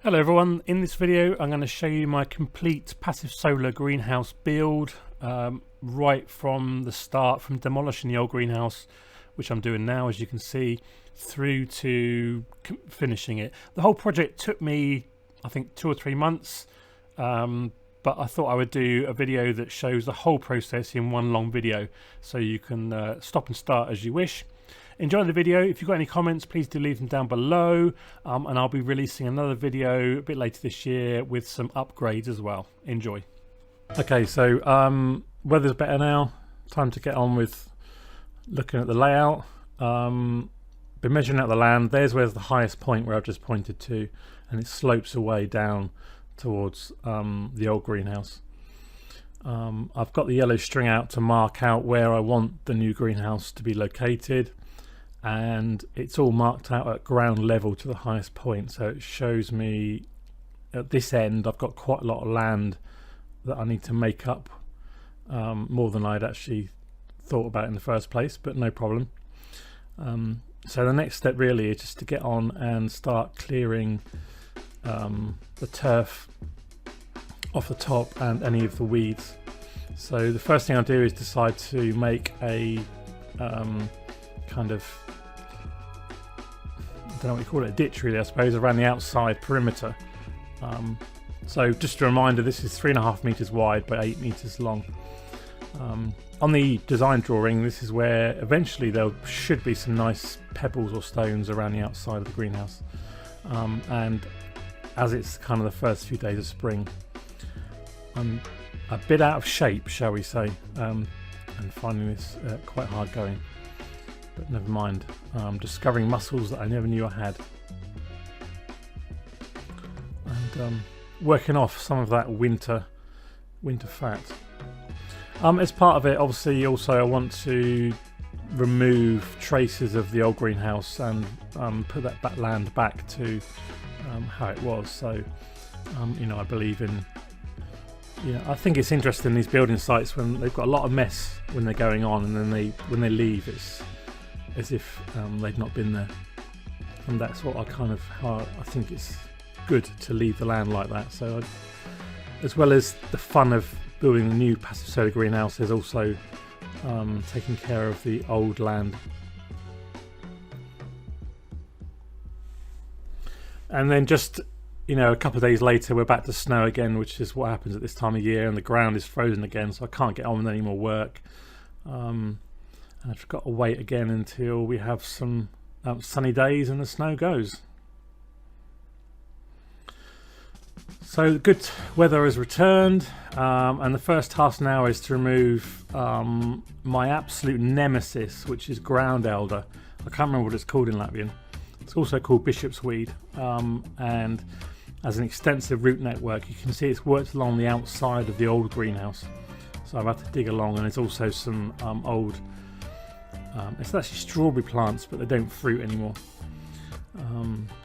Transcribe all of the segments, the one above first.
Hello everyone, in this video I'm going to show you my complete passive solar greenhouse build, right from the start, from demolishing the old greenhouse, which I'm doing now as you can see, through to finishing it. The whole project took me I think 2 or 3 months, but I thought I would do a video that shows the whole process in one long video, so you can stop and start as you wish. Enjoy the video. If you've got any comments, please do leave them down below, and I'll be releasing another video a bit later this year with some upgrades as well. Enjoy. Okay, so weather's better now. Time to get on with looking at the layout. Been measuring out the land. There's the highest point where I've just pointed to, and it slopes away down towards the old greenhouse. I've got the yellow string out to mark out where I want the new greenhouse to be located, and it's all marked out at ground level to the highest point, so it shows me at this end I've got quite a lot of land that I need to make up, more than I'd actually thought about in the first place, but no problem. So the next step really is just to get on and start clearing the turf off the top and any of the weeds. So the first thing I'll do is decide to make a kind of, I don't know what you call it, a ditch really I suppose, around the outside perimeter. So just a reminder, this is 3.5 meters wide by 8 meters long. On the design drawing, this is where eventually there should be some nice pebbles or stones around the outside of the greenhouse, and as it's kind of the first few days of spring, I'm a bit out of shape, shall we say, and finding this quite hard going, but never mind. Discovering muscles that I never knew I had, and working off some of that winter fat. As part of it, obviously, also I want to remove traces of the old greenhouse and put that land back to how it was. So you know, I believe in, I think it's interesting, these building sites, when they've got a lot of mess when they're going on, and then when they leave, it's as if they've not been there. And that's what I think it's good to leave the land like that. So as well as the fun of building a new passive solar greenhouse, there's also taking care of the old land. And then just, a couple of days later we're back to snow again, which is what happens at this time of year, and the ground is frozen again, so I can't get on with any more work. And I've got to wait again until we have some sunny days and the snow goes. So good weather has returned, and the first task now is to remove my absolute nemesis, which is ground elder. I can't remember what it's called in Latvian. It's also called bishop's weed, and as an extensive root network, you can see it's worked along the outside of the old greenhouse. So I've had to dig along, and there's also some old, it's actually strawberry plants, but they don't fruit anymore.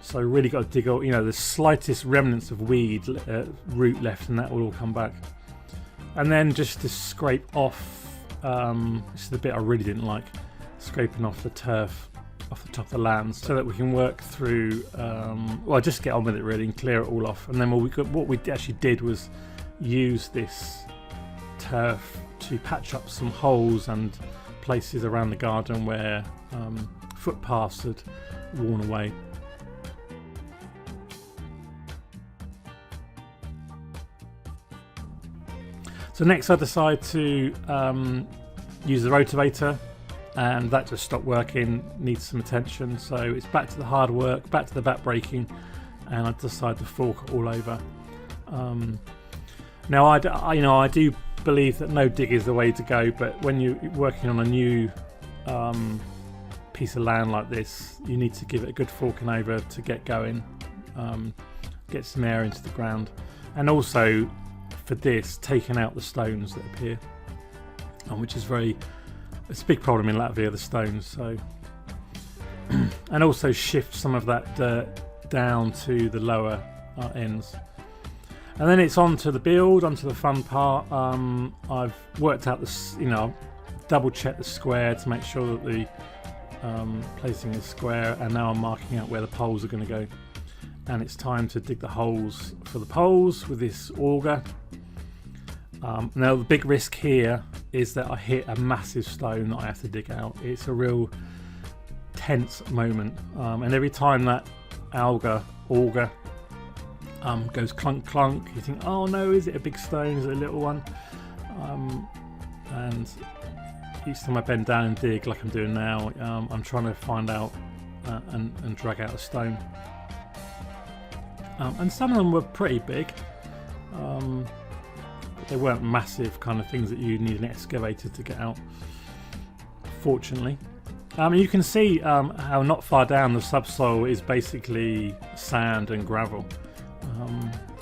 So really got to dig out, the slightest remnants of weed root left, and that will all come back. And then just to scrape off, this is the bit I really didn't like, scraping off the turf off the top of the land, so that we can work through, well, just get on with it really and clear it all off. And then what we actually did was use this turf to patch up some holes and places around the garden where footpaths had worn away. So next I decide to use the rotavator, and that just stopped working, needs some attention, so it's back to the hard work, back to the back braking, and I decide to fork it all over. Now I do believe that no dig is the way to go, but when you're working on a new piece of land like this, you need to give it a good forking over to get going, get some air into the ground, and also for this, taking out the stones that appear, which is it's a big problem in Latvia, the stones. So and also shift some of that dirt down to the lower ends. And then it's on to the build, onto the fun part. I've worked out this, double checked the square to make sure that the placing is square, and now I'm marking out where the poles are going to go. and it's time to dig the holes for the poles with this auger. Now the big risk here is that I hit a massive stone that I have to dig out. It's a real tense moment, and every time that auger goes clunk clunk, you think, oh no, is it a big stone, is it a little one? And each time I bend down and dig like I'm doing now, I'm trying to find out and drag out a stone. And some of them were pretty big, but they weren't massive kind of things that you need an excavator to get out, fortunately. You can see how not far down the subsoil is basically sand and gravel,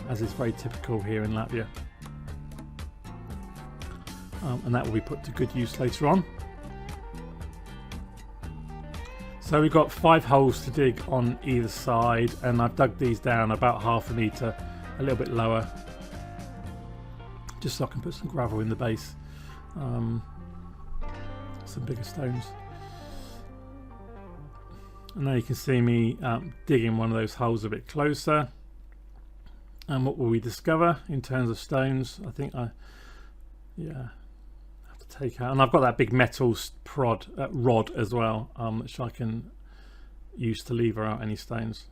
as is very typical here in Latvia. And that will be put to good use later on. So we've got 5 holes to dig on either side, and I've dug these down about ½ metre, a little bit lower, just so I can put some gravel in the base, some bigger stones. And now you can see me digging one of those holes a bit closer. And what will we discover in terms of stones? I think have to take out, and I've got that big metal rod as well, which I can use to lever out any stones.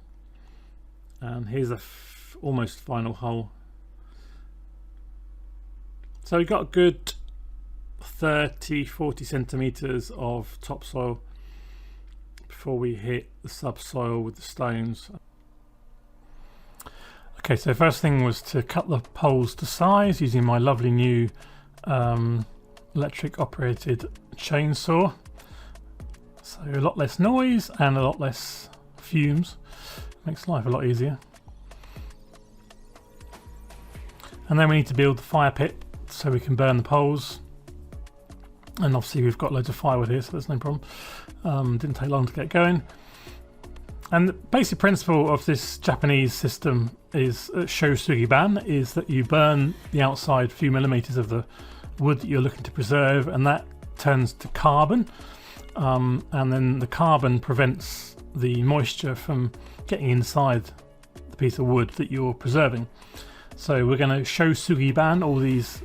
And here's a almost final hole. So we've got a good 30-40 centimeters of topsoil before we hit the subsoil with the stones. Okay, so first thing was to cut the poles to size using my lovely new electric operated chainsaw. So a lot less noise and a lot less fumes. Makes life a lot easier. And then we need to build the fire pit so we can burn the poles. And obviously we've got loads of firewood here, so that's no problem. Didn't take long to get going. And the basic principle of this Japanese system is shosugiban, is that you burn the outside few millimeters of the wood that you're looking to preserve, and that turns to carbon, and then the carbon prevents the moisture from getting inside the piece of wood that you're preserving. So we're going to shosugiban all these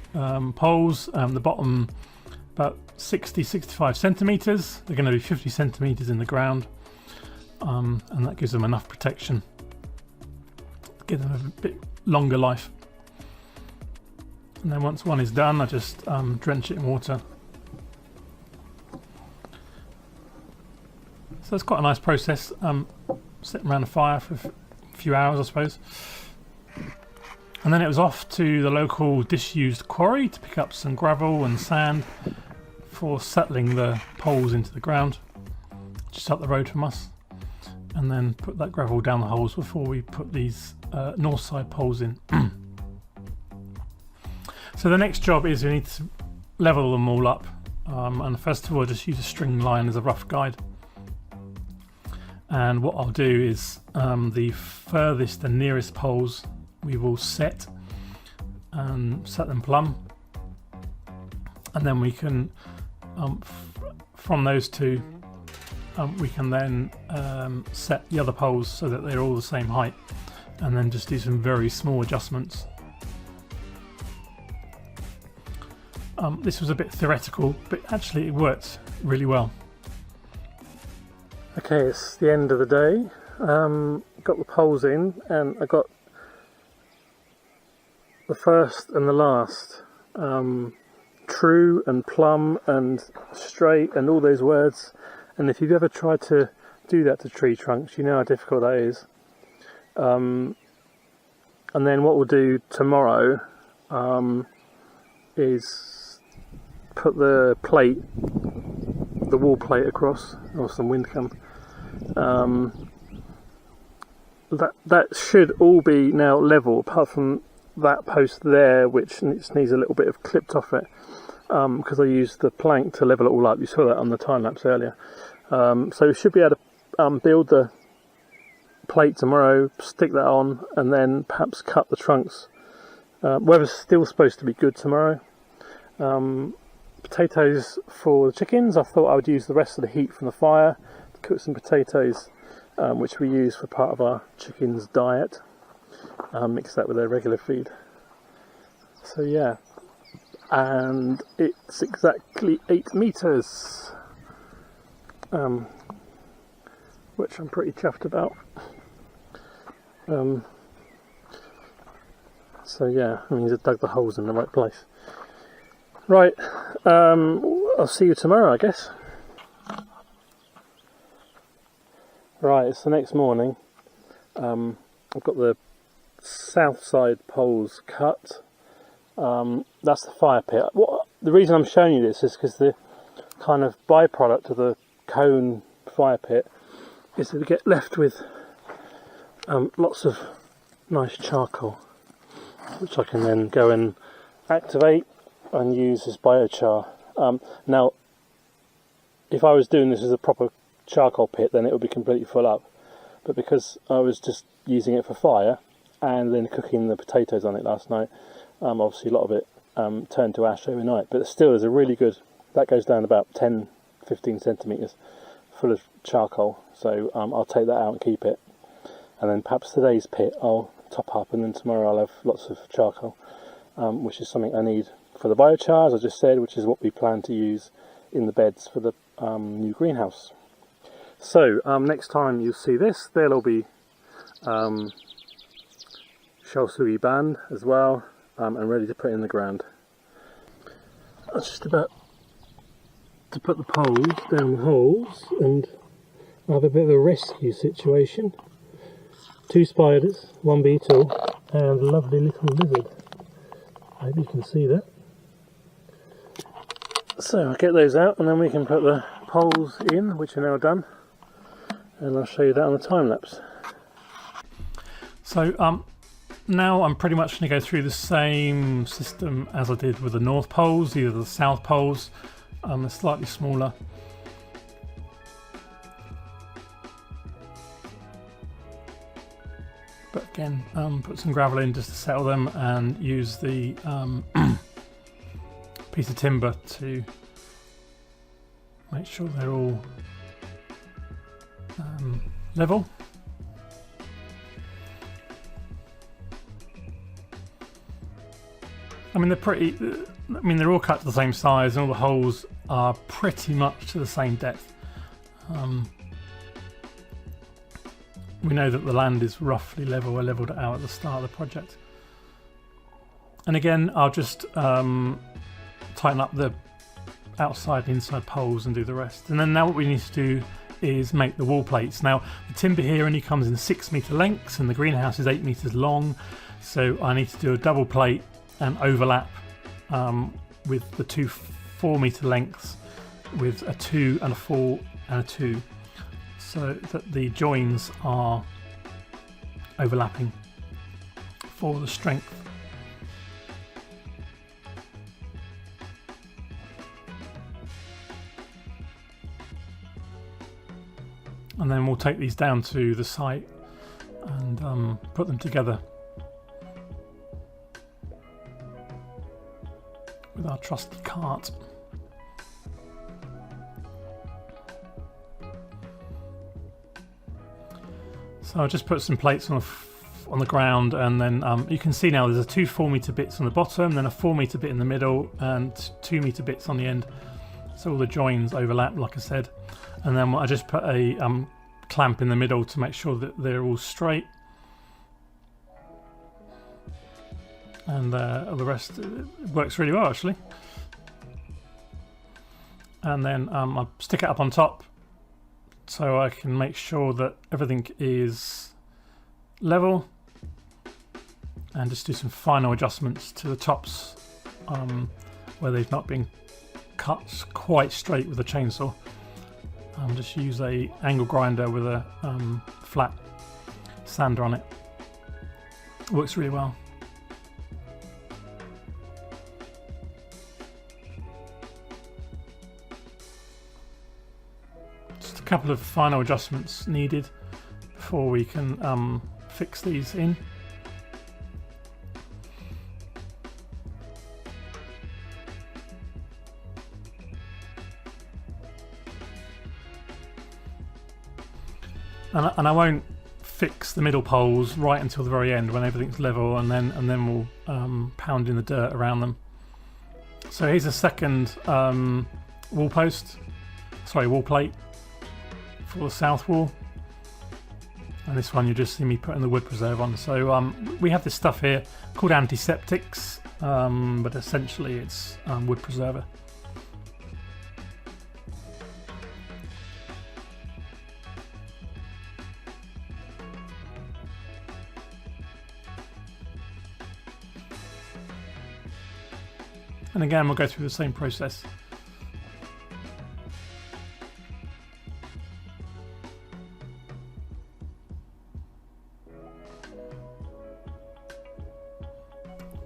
poles. The bottom about 60-65 centimeters. They're going to be 50 centimeters in the ground. And that gives them enough protection to give them a bit longer life. And then once one is done, I just drench it in water. So it's quite a nice process. Sitting around the fire for a few hours, I suppose. And then it was off to the local disused quarry to pick up some gravel and sand for settling the poles into the ground, just up the road from us. And then put that gravel down the holes before we put these north side poles in. So the next job is we need to level them all up, and first of all just use a string line as a rough guide. And what I'll do is the furthest and nearest poles we will set them plumb, and then we can from those two we can then set the other poles so that they're all the same height, and then just do some very small adjustments. This was a bit theoretical, but actually it worked really well. Okay, it's the end of the day. Got the poles in, and I got the first and the last true and plumb and straight and all those words. And if you've ever tried to do that to tree trunks, you know how difficult that is. And then what we'll do tomorrow is put the wall plate across, or some wind come. That should all be now level, apart from that post there, which needs a little bit of clipped off it, because I used the plank to level it all up. You saw that on the time lapse earlier. So we should be able to build the plate tomorrow, stick that on, and then perhaps cut the trunks. Weather's still supposed to be good tomorrow. Potatoes for the chickens. I thought I would use the rest of the heat from the fire to cook some potatoes which we use for part of our chickens' diet. Mix that with their regular feed. So yeah, and it's exactly 8 meters, which I'm pretty chuffed about. So yeah, I mean, just dug the holes in the right place. Right, I'll see you tomorrow, I guess. Right, it's the next morning. I've got the south side poles cut. That's the fire pit. The reason I'm showing you this is because the kind of byproduct of the cone fire pit is that we get left with lots of nice charcoal, which I can then go and activate and use as biochar. Now, if I was doing this as a proper charcoal pit, then it would be completely full up. But because I was just using it for fire and then cooking the potatoes on it last night, obviously a lot of it turned to ash overnight. But still, is a really good. That goes down about 10-15 centimeters full of charcoal. So I'll take that out and keep it. And then perhaps today's pit I'll top up, and then tomorrow I'll have lots of charcoal, which is something I need for the biochar, as I just said, which is what we plan to use in the beds for the new greenhouse. So next time you see this, there'll all be shell suey band as well, and ready to put in the ground. I'm just about to put the poles down the holes, and I have a bit of a rescue situation. 2 spiders, 1 beetle, and a lovely little lizard. I hope you can see that. So I'll get those out, and then we can put the poles in, which are now done, and I'll show you that on the time lapse. So now I'm pretty much going to go through the same system as I did with the north poles, either the south poles. They're slightly smaller. But again, put some gravel in just to settle them, and use the piece of timber to make sure they're all level. I mean, they're all cut to the same size, and all the holes are pretty much to the same depth. We know that the land is roughly level. I levelled it out at the start of the project. And again, I'll just tighten up the outside and inside poles and do the rest. And then now what we need to do is make the wall plates. Now, the timber here only comes in 6 metre lengths, and the greenhouse is 8 metres long. So I need to do a double plate and overlap with the 2 4 metre lengths with a 2 and a 4 and a 2, so that the joins are overlapping for the strength. And then we'll take these down to the site and put them together with our trusty cart. So I'll just put some plates on the ground, and then you can see now there's a 2 4 metre bits on the bottom, then a 4 metre bit in the middle, and 2 metre bits on the end. So all the joins overlap, like I said. And then I just put a clamp in the middle to make sure that they're all straight. And the rest works really well, actually. And then I stick it up on top, so I can make sure that everything is level, and just do some final adjustments to the tops where they've not been cut quite straight with a chainsaw. Just use a angle grinder with a flat sander on it. Works really well. Just a couple of final adjustments needed before we can fix these in. and I won't fix the middle poles right until the very end when everything's level, and then we'll pound in the dirt around them. So here's a second wall plate for the south wall, and this one you just see me putting the wood preserve on. So we have this stuff here called antiseptics, but essentially it's wood preserver. And again, we'll go through the same process.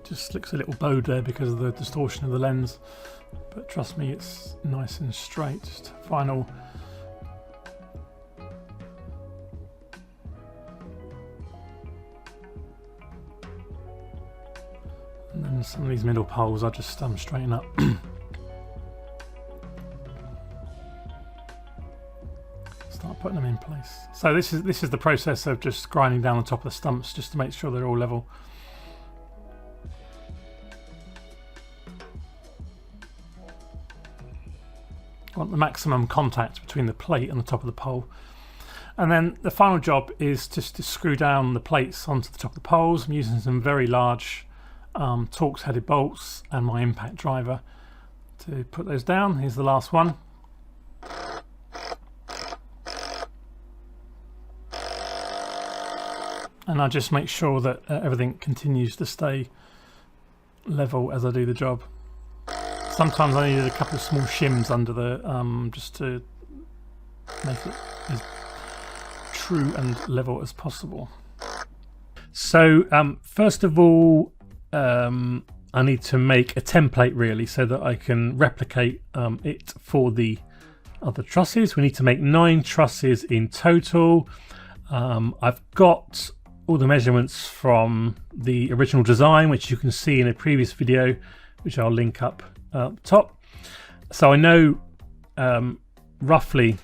Just looks a little bowed there because of the distortion of the lens, but trust me, it's nice and straight. Just final. And then some of these middle poles I just straighten up. Start putting them in place. So this is the process of just grinding down the top of the stumps just to make sure they're all level. I want the maximum contact between the plate and the top of the pole. And then the final job is just to screw down the plates onto the top of the poles. I'm using some very large Torx headed bolts and my impact driver to put those down. Here's the last one. And I just make sure that everything continues to stay level as I do the job. Sometimes I needed a couple of small shims under the just to make it as true and level as possible. So first of all, I need to make a template really so that I can replicate it for the other trusses. We need to make 9 trusses in total. I've got all the measurements from the original design, which you can see in a previous video, which I'll link up top. So I know roughly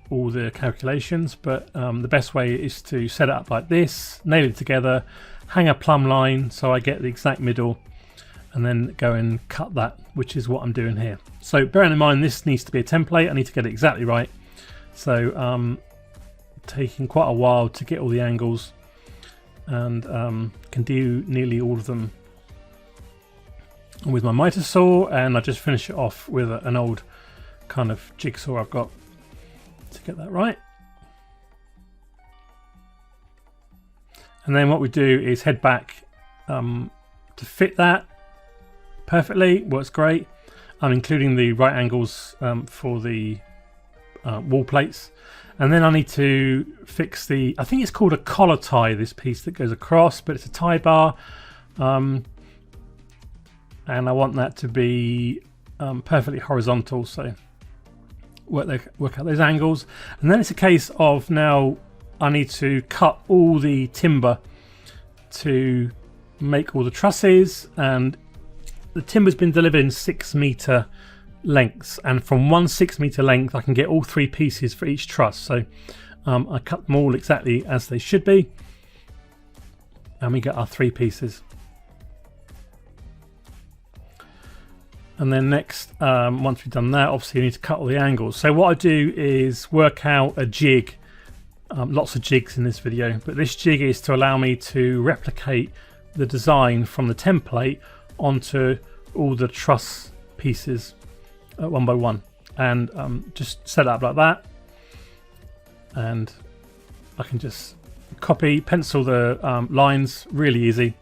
all the calculations, but the best way is to set it up like this, nail it together, hang a plumb line so I get the exact middle, and then go and cut that, which is what I'm doing here. So bearing in mind this needs to be a template, I need to get it exactly right. So taking quite a while to get all the angles, and can do nearly all of them with my miter saw, and I just finish it off with an old kind of jigsaw I've got to get that right. And then what we do is head back to fit that perfectly. Works great. I'm including the right angles for the wall plates. And then I need to fix the, I think it's called a collar tie, this piece that goes across, but it's a tie bar. And I want that to be perfectly horizontal, so work out those angles. And then it's a case of now I need to cut all the timber to make all the trusses, and the timber's been delivered in 6 meter lengths, and from one 6 meter length I can get all 3 pieces for each truss. So I cut them all exactly as they should be, and we get our 3 pieces. And then next, once we've done that, obviously you need to cut all the angles. So what I do is work out a jig, lots of jigs in this video, but this jig is to allow me to replicate the design from the template onto all the truss pieces one by one, and just set it up like that, and I can just copy, pencil the lines, really easy.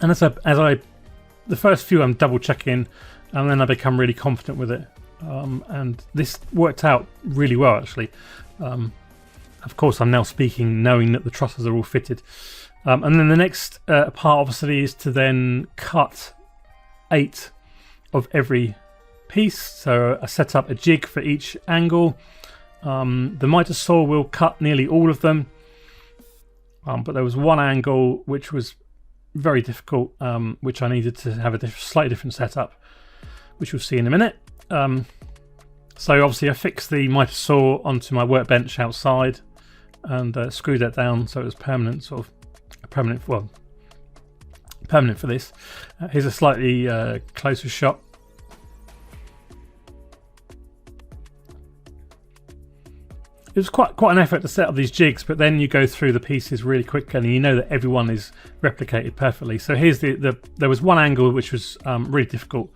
And the first few I'm double checking, and then I become really confident with it, and this worked out really well actually. Of course I'm now speaking knowing that the trusses are all fitted, and then the next part obviously is to then cut 8 of every piece. So I set up a jig for each angle. The miter saw will cut nearly all of them, but there was one angle which was very difficult, which I needed to have a slightly different setup, which we'll see in a minute. So obviously I fixed the mitre saw onto my workbench outside and screwed that down so it was permanent, sort of permanent for this. Here's a slightly closer shot. It was quite an effort to set up these jigs, but then you go through the pieces really quickly and you know that everyone is replicated perfectly. So here's there was one angle which was really difficult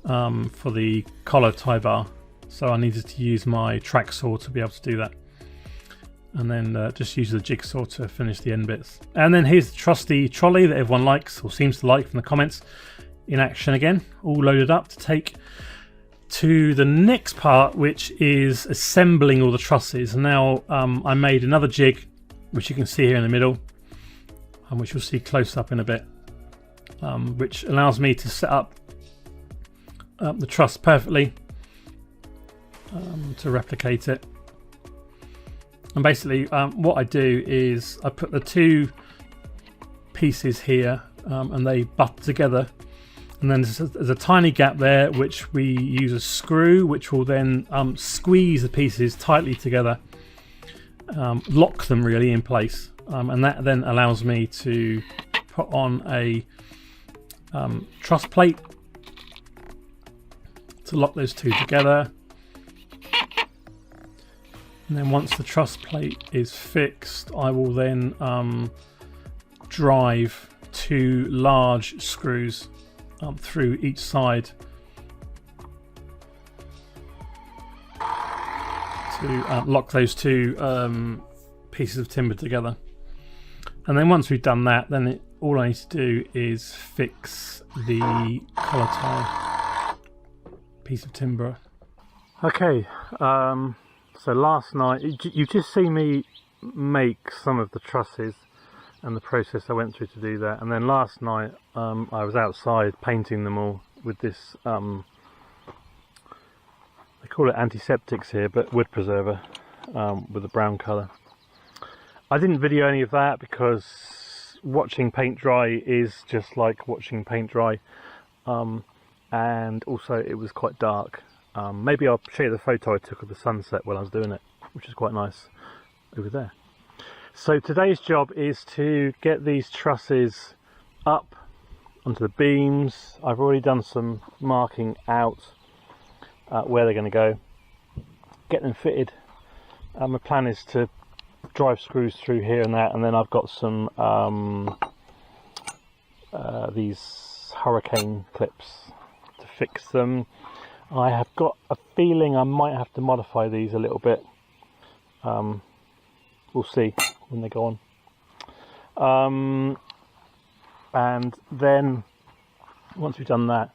for the collar tie bar, so I needed to use my track saw to be able to do that, and then just use the jigsaw to finish the end bits. And then here's the trusty trolley that everyone likes or seems to like from the comments, in action again, all loaded up to take to the next part, which is assembling all the trusses. Now I made another jig, which you can see here in the middle, and which you'll see close up in a bit, which allows me to set up the truss perfectly to replicate it. And basically what I do is I put the two pieces here and they butt together, and then there's a tiny gap there which we use a screw which will then squeeze the pieces tightly together, lock them really in place, and that then allows me to put on a truss plate to lock those two together. And then once the truss plate is fixed, I will then drive two large screws through each side to lock those two pieces of timber together. And then once we've done that, then all I need to do is fix the collar tie piece of timber. Okay, so last night you just see me make some of the trusses and the process I went through to do that, and then last night I was outside painting them all with this they call it antiseptics here, but wood preserver with a brown colour. I didn't video any of that because watching paint dry is just like watching paint dry, and also it was quite dark. Maybe I'll show you the photo I took of the sunset while I was doing it, which is quite nice over there. So today's job is to get these trusses up onto the beams. I've already done some marking out where they're going to go, get them fitted. My plan is to drive screws through here and that, and then I've got some these hurricane clips to fix them. I have got a feeling I might have to modify these a little bit. We'll see when they go on. And then once we've done that,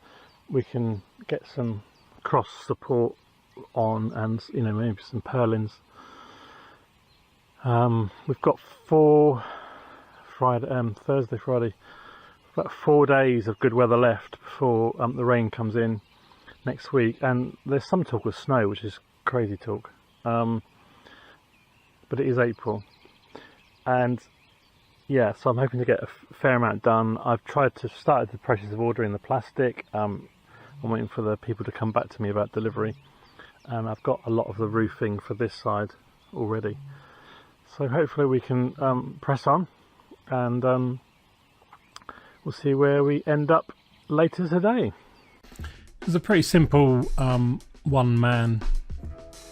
we can get some cross support on, and maybe some purlins. We've got Thursday, Friday, about 4 days of good weather left before the rain comes in next week, and there's some talk of snow, which is crazy talk, but it is April, and yeah, so I'm hoping to get a fair amount done. I've started the process of ordering the plastic. I'm waiting for the people to come back to me about delivery, and I've got a lot of the roofing for this side already, so hopefully we can press on, and we'll see where we end up later today. It's a pretty simple one-man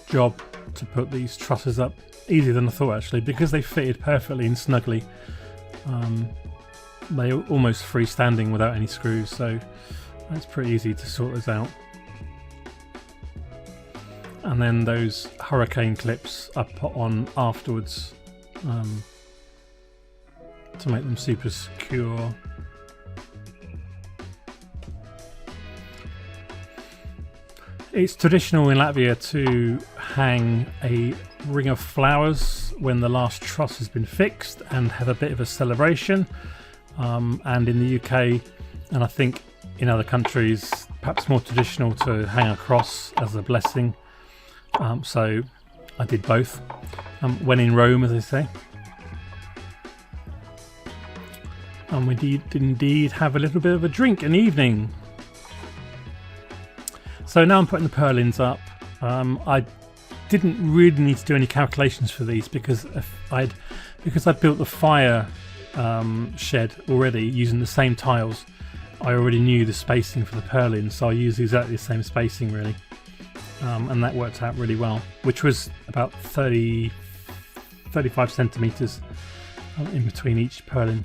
job to put these trusses up. Easier than I thought, actually, because they fitted perfectly and snugly. They are almost freestanding without any screws, so it's pretty easy to sort this out. And then those hurricane clips I put on afterwards to make them super secure. It's traditional in Latvia to hang a ring of flowers when the last truss has been fixed and have a bit of a celebration. And in the UK, and I think in other countries, perhaps more traditional to hang a cross as a blessing. So I did both. When in Rome, as they say. And we did indeed have a little bit of a drink in the evening. So now I'm putting the purlins up. I didn't really need to do any calculations for these because I built the fire shed already using the same tiles. I already knew the spacing for the purlin, so I used exactly the same spacing really, and that worked out really well, which was about 35 centimeters in between each purlin.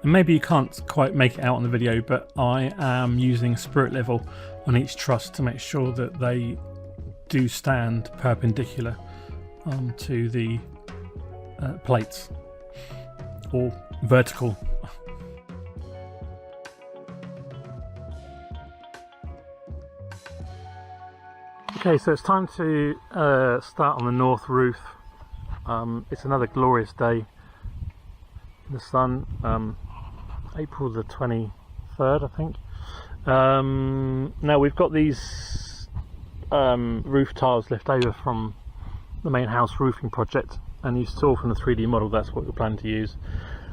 And maybe you can't quite make it out on the video, but I am using spirit level on each truss to make sure that they do stand perpendicular to the plates, or vertical. Okay, so it's time to start on the north roof. It's another glorious day in the sun. April the 23rd, I think. Now we've got these roof tiles left over from the main house roofing project, and you saw from the 3D model that's what we're planning to use.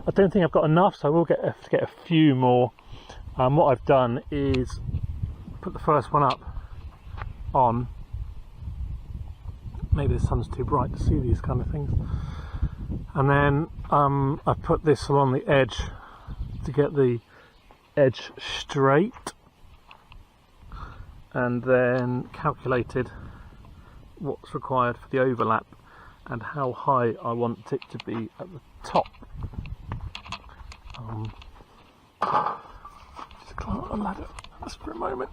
I don't think I've got enough, so I will have to get a few more. What I've done is put the first one up on, maybe the sun's too bright to see these kind of things, and then I put this along the edge to get the edge straight, and then calculated what's required for the overlap and how high I want it to be at the top. Just climb up the ladder just for a moment,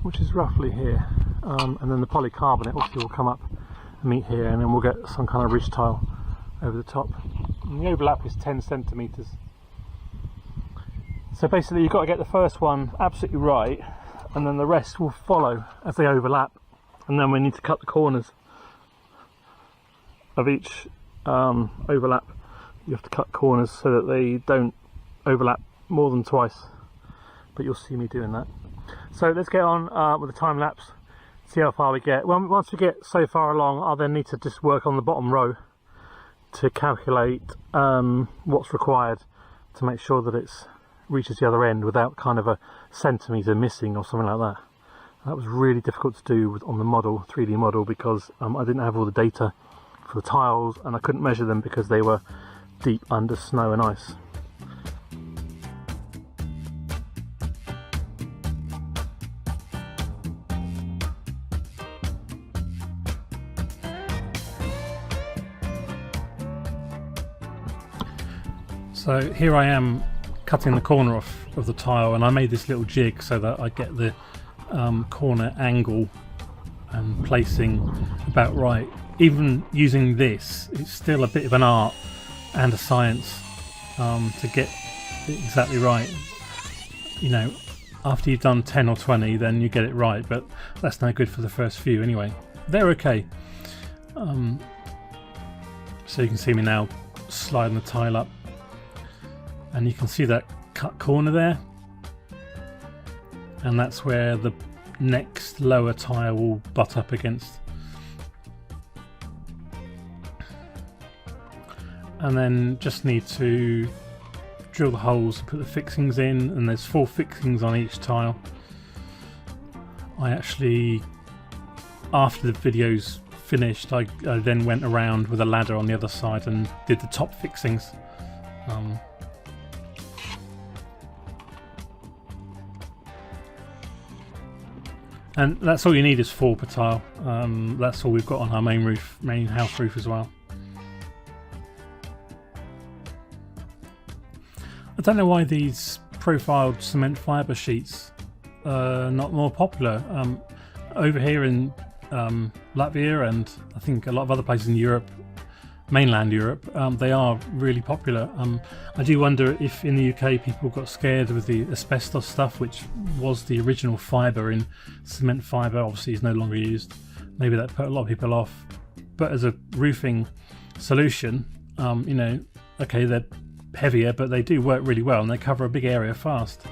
which is roughly here, and then the polycarbonate obviously will come up and meet here, and then we'll get some kind of ridge tile over the top. And the overlap is 10 centimeters. So basically you've got to get the first one absolutely right, and then the rest will follow as they overlap, and then we need to cut the corners of each overlap. You have to cut corners so that they don't overlap more than twice, but you'll see me doing that. So let's get on with the time lapse, see how far we get. Well, once we get so far along, I'll then need to just work on the bottom row to calculate what's required to make sure that it reaches the other end without kind of a centimetre missing or something like that. That was really difficult to do on the model, 3D model, because I didn't have all the data for the tiles, and I couldn't measure them because they were deep under snow and ice. So here I am cutting the corner off of the tile, and I made this little jig so that I get the corner angle and placing about right. Even using this, it's still a bit of an art and a science to get it exactly right. You know, after you've done 10 or 20, then you get it right, but that's no good for the first few anyway. They're okay. So you can see me now sliding the tile up, and you can see that cut corner there, and that's where the next lower tile will butt up against. And then just need to drill the holes, put the fixings in, and there's 4 fixings on each tile. I actually, after the video's finished, I then went around with a ladder on the other side and did the top fixings. And that's all you need is 4 per tile. That's all we've got on our main house roof as well. I don't know why these profiled cement fibre sheets are not more popular. Over here in Latvia, and I think a lot of other places in Europe, mainland Europe, they are really popular. I do wonder if in the UK people got scared with the asbestos stuff, which was the original fibre in cement fibre, obviously is no longer used. Maybe that put a lot of people off. But as a roofing solution, you know, okay, they're heavier, but they do work really well and they cover a big area fast.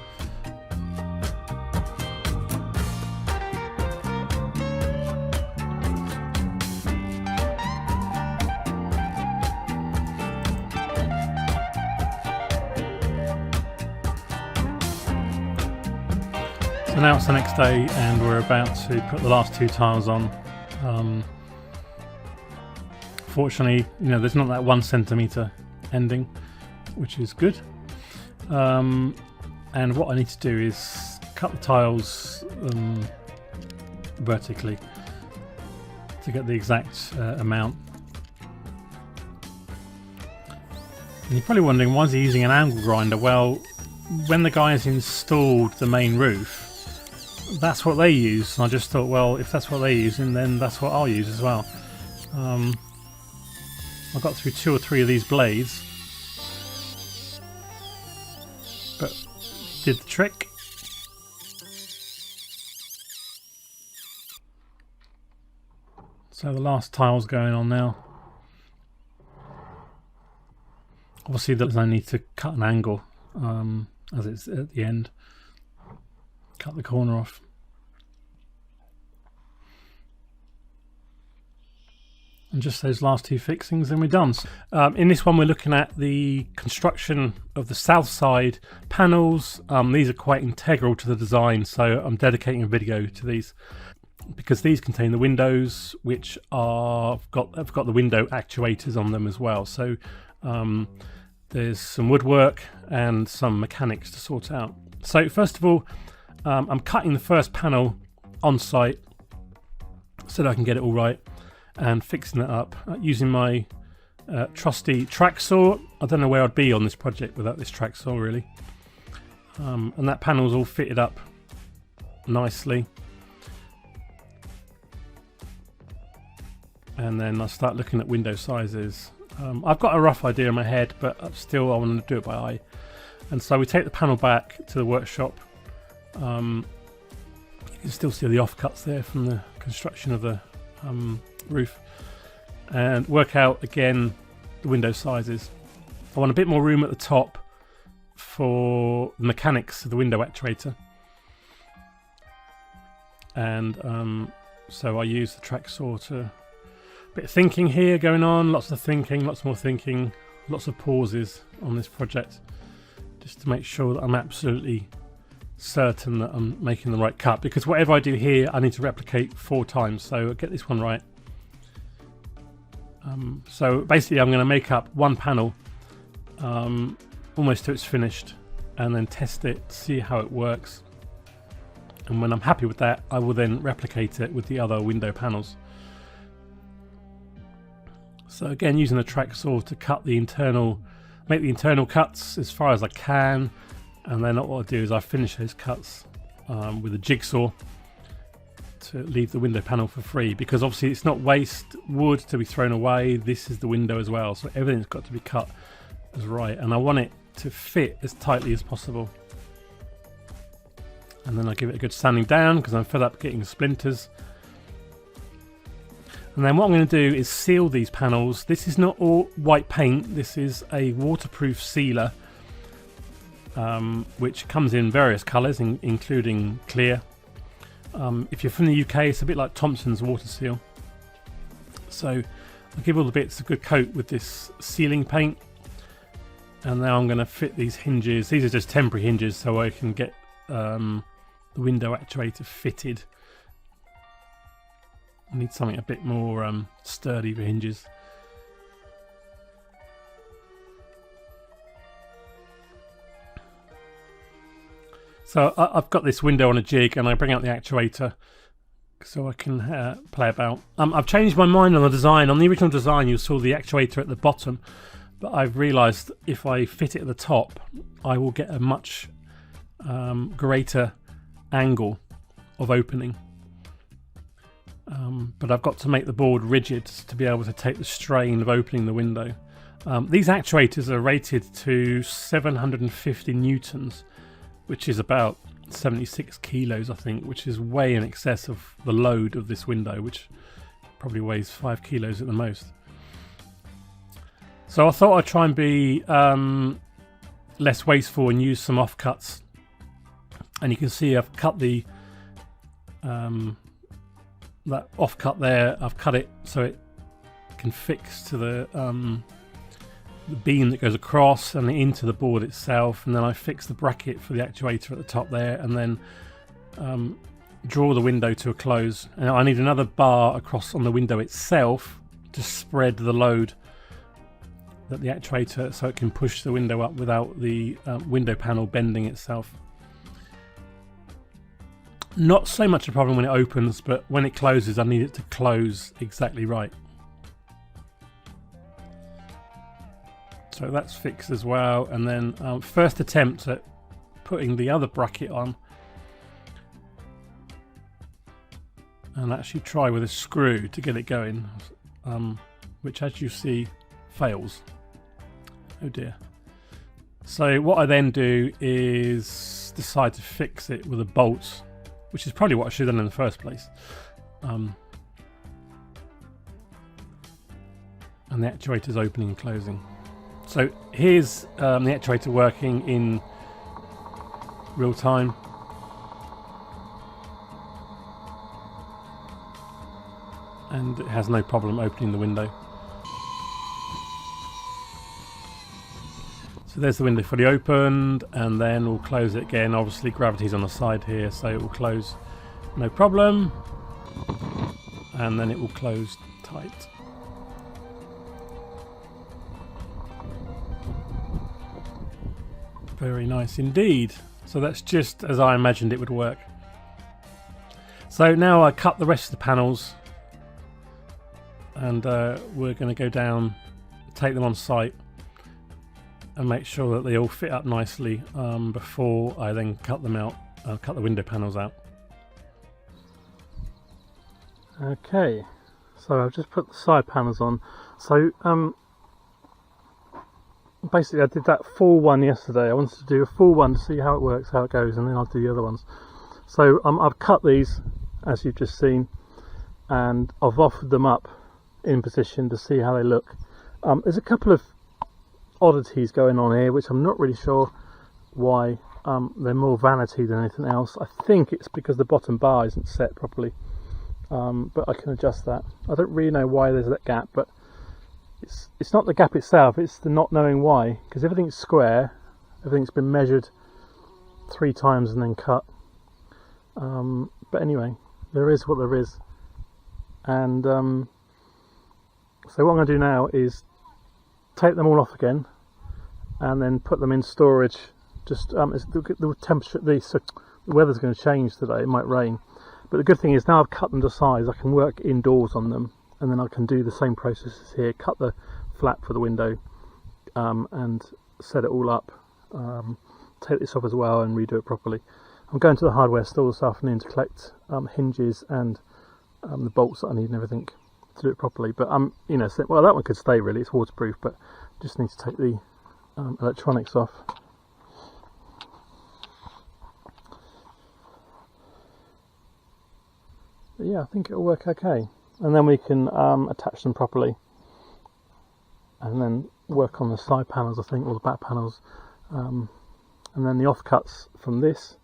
So now it's the next day and we're about to put the last 2 tiles on. Fortunately, you know, there's not that 1 centimetre ending, which is good. And what I need to do is cut the tiles vertically to get the exact amount. And you're probably wondering, why is he using an angle grinder? Well, when the guys installed the main roof, that's what they use. And I just thought, well, if that's what they use, then that's what I'll use as well. I got through 2 or 3 of these blades, but did the trick. So the last tile's going on now. Obviously there's no need to cut an angle as it's at the end. Cut the corner off. And just those last 2 fixings, then we're done. In this one we're looking at the construction of the south side panels. These are quite integral to the design, so I'm dedicating a video to these because these contain the windows, which have got the window actuators on them as well. So there's some woodwork and some mechanics to sort out. So first of all, I'm cutting the first panel on site so that I can get it all right, and fixing it up using my trusty track saw. I don't know where I'd be on this project without this track saw, really. And that panel's all fitted up nicely. And then I start looking at window sizes. I've got a rough idea in my head, but still I want to do it by eye. And so we take the panel back to the workshop. You can still see the offcuts there from the construction of the roof, and work out again the window sizes. I want a bit more room at the top for the mechanics of the window actuator, and so I use the track saw to... Bit of thinking here going on, lots of thinking, lots more thinking, lots of pauses on this project, just to make sure that I'm absolutely certain that I'm making the right cut, because whatever I do here I need to replicate 4 times, so I'll get this one right. So basically I'm going to make up 1 panel almost till it's finished, and then test it, see how it works, and when I'm happy with that I will then replicate it with the other window panels. So again, using a track saw to cut the internal, make the internal cuts as far as I can, and then what I do is I finish those cuts with a jigsaw to leave the window panel for free, because obviously it's not waste wood to be thrown away. This is the window as well, so everything's got to be cut as right, and I want it to fit as tightly as possible. And then I give it a good sanding down because I'm fed up getting splinters. And then what I'm going to do is seal these panels. This is not all white paint, this is a waterproof sealer, which comes in various colours, including clear. If you're from the UK, it's a bit like Thompson's water seal. So I'll give all the bits a good coat with this sealing paint. And now I'm going to fit these hinges. These are just temporary hinges so I can get the window actuator fitted. I need something a bit more sturdy for hinges. So I've got this window on a jig, and I bring out the actuator so I can play about. I've changed my mind on the design. On the original design you saw the actuator at the bottom, but I've realised if I fit it at the top I will get a much greater angle of opening. But I've got to make the board rigid to be able to take the strain of opening the window. These actuators are rated to 750 newtons, which is about 76 kilos I think, which is way in excess of the load of this window, which probably weighs 5 kilos at the most. So I thought I'd try and be less wasteful and use some offcuts. And you can see I've cut the that offcut there. I've cut it so it can fix to the beam that goes across and into the board itself, and then I fix the bracket for the actuator at the top there, and then draw the window to a close, and I need another bar across on the window itself to spread the load that the actuator, so it can push the window up without the window panel bending itself. Not so much a problem when it opens, but when it closes I need it to close exactly right. So that's fixed as well. And then first attempt at putting the other bracket on, and actually try with a screw to get it going, which as you see fails. Oh dear. So what I then do is decide to fix it with a bolt, which is probably what I should have done in the first place. And the actuator's opening and closing. So here's the actuator working in real time. And it has no problem opening the window. So there's the window fully opened, and then we'll close it again. Obviously gravity's on the side here, so it will close no problem. And then it will close tight. Very nice indeed. So that's just as I imagined it would work. So now I cut the rest of the panels, and we're going to go down, take them on site, and make sure that they all fit up nicely before I then cut them out, cut the window panels out. Okay, so I've just put the side panels on. So basically I did that full one yesterday. I wanted to do a full one to see how it works, how it goes, and then I'll do the other ones. So I've cut these, as you've just seen, and I've offered them up in position to see how they look. There's a couple of oddities going on here which I'm not really sure why. They're more vanity than anything else. I think it's because the bottom bar isn't set properly, but I can adjust that. I don't really know why there's that gap, but it's not the gap itself, it's the not knowing why, because everything's square, everything's been measured 3 times and then cut. But anyway, there is what there is. And so what I'm going to do now is take them all off again and then put them in storage. Just the temperature, the weather's going to change today, it might rain, but the good thing is now I've cut them to size, I can work indoors on them, and then I can do the same processes here, cut the flap for the window, and set it all up, take this off as well and redo it properly. I'm going to the hardware store this afternoon to collect hinges and the bolts that I need and everything to do it properly. But you know, well, that one could stay really, it's waterproof, but just need to take the electronics off. But yeah, I think it'll work okay, and then we can attach them properly and then work on the side panels, I think, or the back panels, and then the offcuts from this,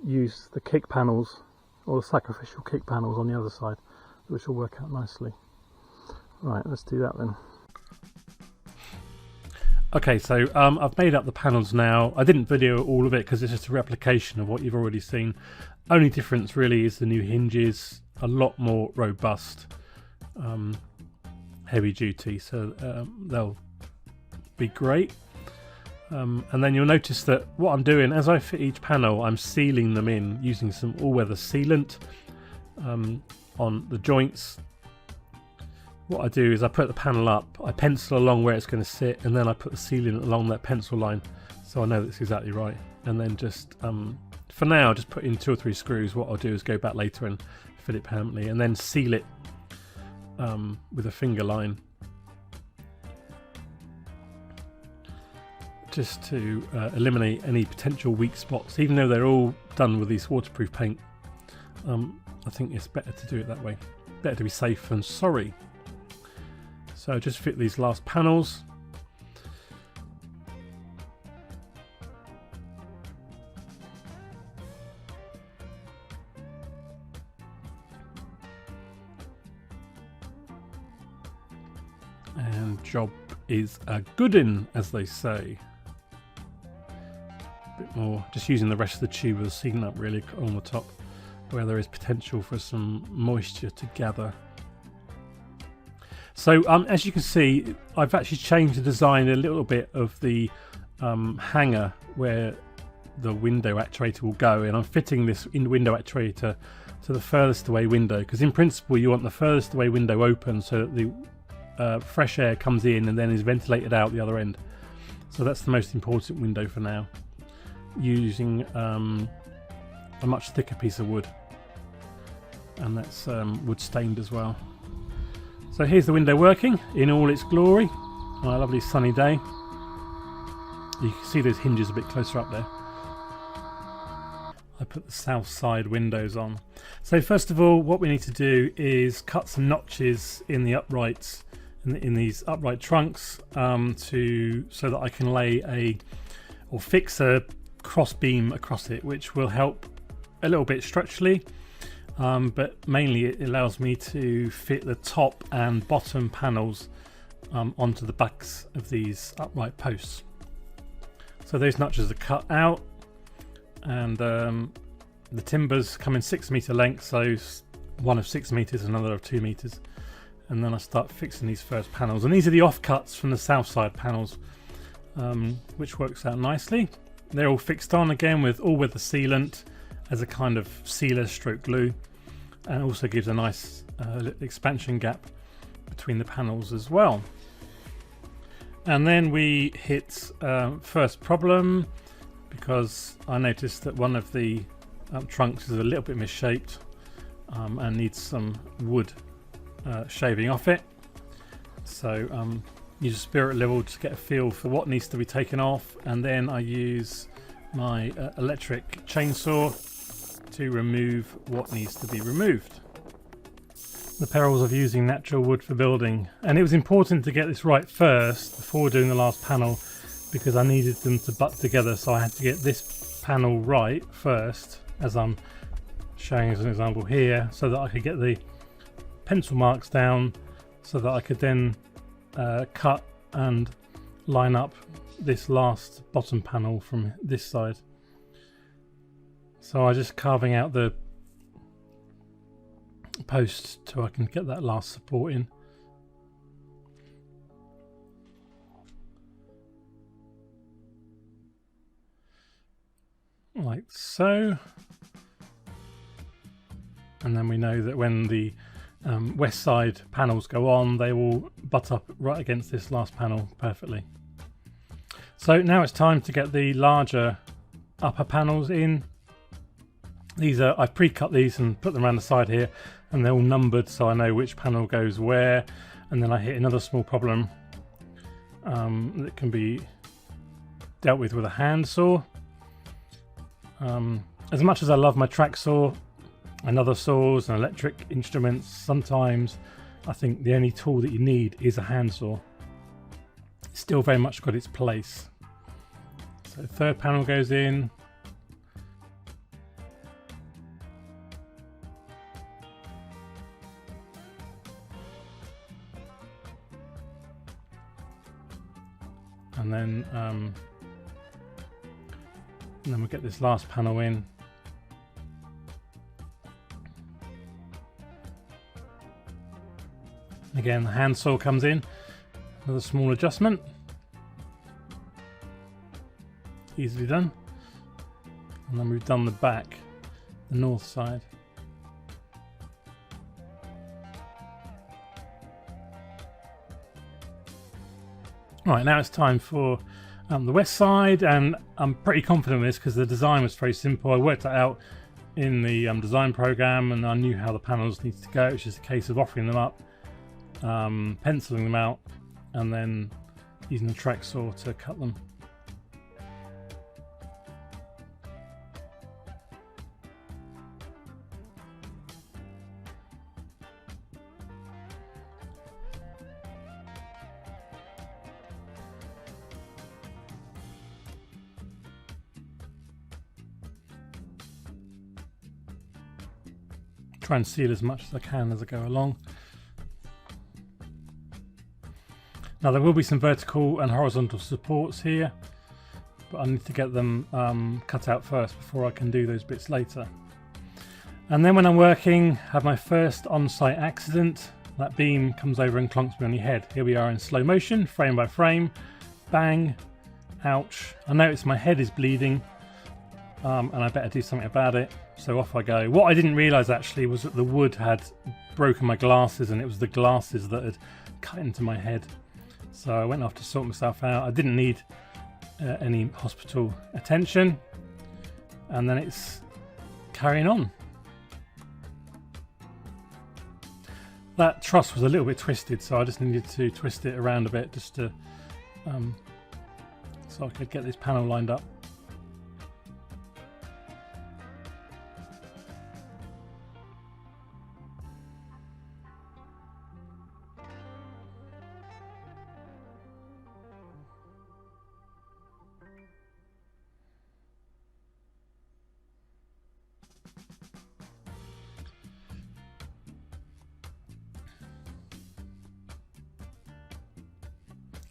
use the kick panels or the sacrificial kick panels on the other side, which will work out nicely. Right, let's do that then. Okay, so I've made up the panels now. I didn't video all of it because it's just a replication of what you've already seen. Only difference really is the new hinges, a lot more robust, heavy duty, so they'll be great. And then you'll notice that what I'm doing, as I fit each panel, I'm sealing them in using some all-weather sealant on the joints. What I do is I put the panel up, I pencil along where it's going to sit, and then I put the sealant along that pencil line, so I know that's exactly right. And then just, for now, just put in 2 or 3 screws. What I'll do is go back later and fit it permanently, and then seal it with a finger line, just to eliminate any potential weak spots. Even though they're all done with this waterproof paint, I think it's better to do it that way. Better to be safe than sorry. So just fit these last panels. And job is a good'un, as they say. Bit or just using the rest of the tube with the sealant up really on the top where there is potential for some moisture to gather. So as you can see, I've actually changed the design a little bit of the hanger where the window actuator will go, and I'm fitting this window actuator to the furthest away window, because in principle you want the furthest away window open so that the fresh air comes in and then is ventilated out the other end. So that's the most important window for now, using a much thicker piece of wood, and that's wood stained as well. So here's the window working in all its glory on a lovely sunny day. You can see those hinges a bit closer up there. I put the south side windows on. So first of all, what we need to do is cut some notches in the uprights, in these upright trunks, so that I can lay or fix a cross beam across it, which will help a little bit structurally, but mainly it allows me to fit the top and bottom panels onto the backs of these upright posts. So those notches are cut out, and the timbers come in 6 meter lengths, so one of 6 meters, another of 2 meters, and then I start fixing these first panels. And these are the offcuts from the south side panels, which works out nicely. They're all fixed on again with all-weather sealant as a kind of sealer stroke glue, and also gives a nice expansion gap between the panels as well. And then we hit first problem, because I noticed that one of the trunks is a little bit misshaped and needs some wood shaving off it. So use a spirit level to get a feel for what needs to be taken off, and then I use my electric chainsaw to remove what needs to be removed. The perils of using natural wood for building, and it was important to get this right first before doing the last panel, because I needed them to butt together. So I had to get this panel right first, as I'm showing as an example here, so that I could get the pencil marks down, so that I could then cut and line up this last bottom panel from this side. So I'm just carving out the post so I can get that last support in. Like so. And then we know that when the west side panels go on, they will butt up right against this last panel perfectly. So now it's time to get the larger upper panels in. These are, I've pre-cut these and put them around the side here, and they're all numbered so I know which panel goes where. And then I hit another small problem that can be dealt with a hand saw. As much as I love my track saw and other saws and electric instruments, sometimes I think the only tool that you need is a hand saw. It's still very much got its place. So third panel goes in. And then we'll get this last panel in. Again, the hand saw comes in, another small adjustment. Easily done. And then we've done the back, the north side. Right, now it's time for the west side, and I'm pretty confident with this because the design was very simple. I worked it out in the design program, and I knew how the panels needed to go. It's just a case of offering them up, penciling them out, and then using the track saw to cut them. Try and seal as much as I can as I go along. Now there will be some vertical and horizontal supports here, but I need to get them cut out first before I can do those bits later. And then when I'm working, have my first on-site accident. That beam comes over and clonks me on your head. Here we are in slow motion, frame by frame. Bang. Ouch. I notice my head is bleeding, and I better do something about it. So off I go. What I didn't realise actually was that the wood had broken my glasses, and it was the glasses that had cut into my head. So I went off to sort myself out. I didn't need any hospital attention, and then it's carrying on. That truss was a little bit twisted, so I just needed to twist it around a bit just to so I could get this panel lined up.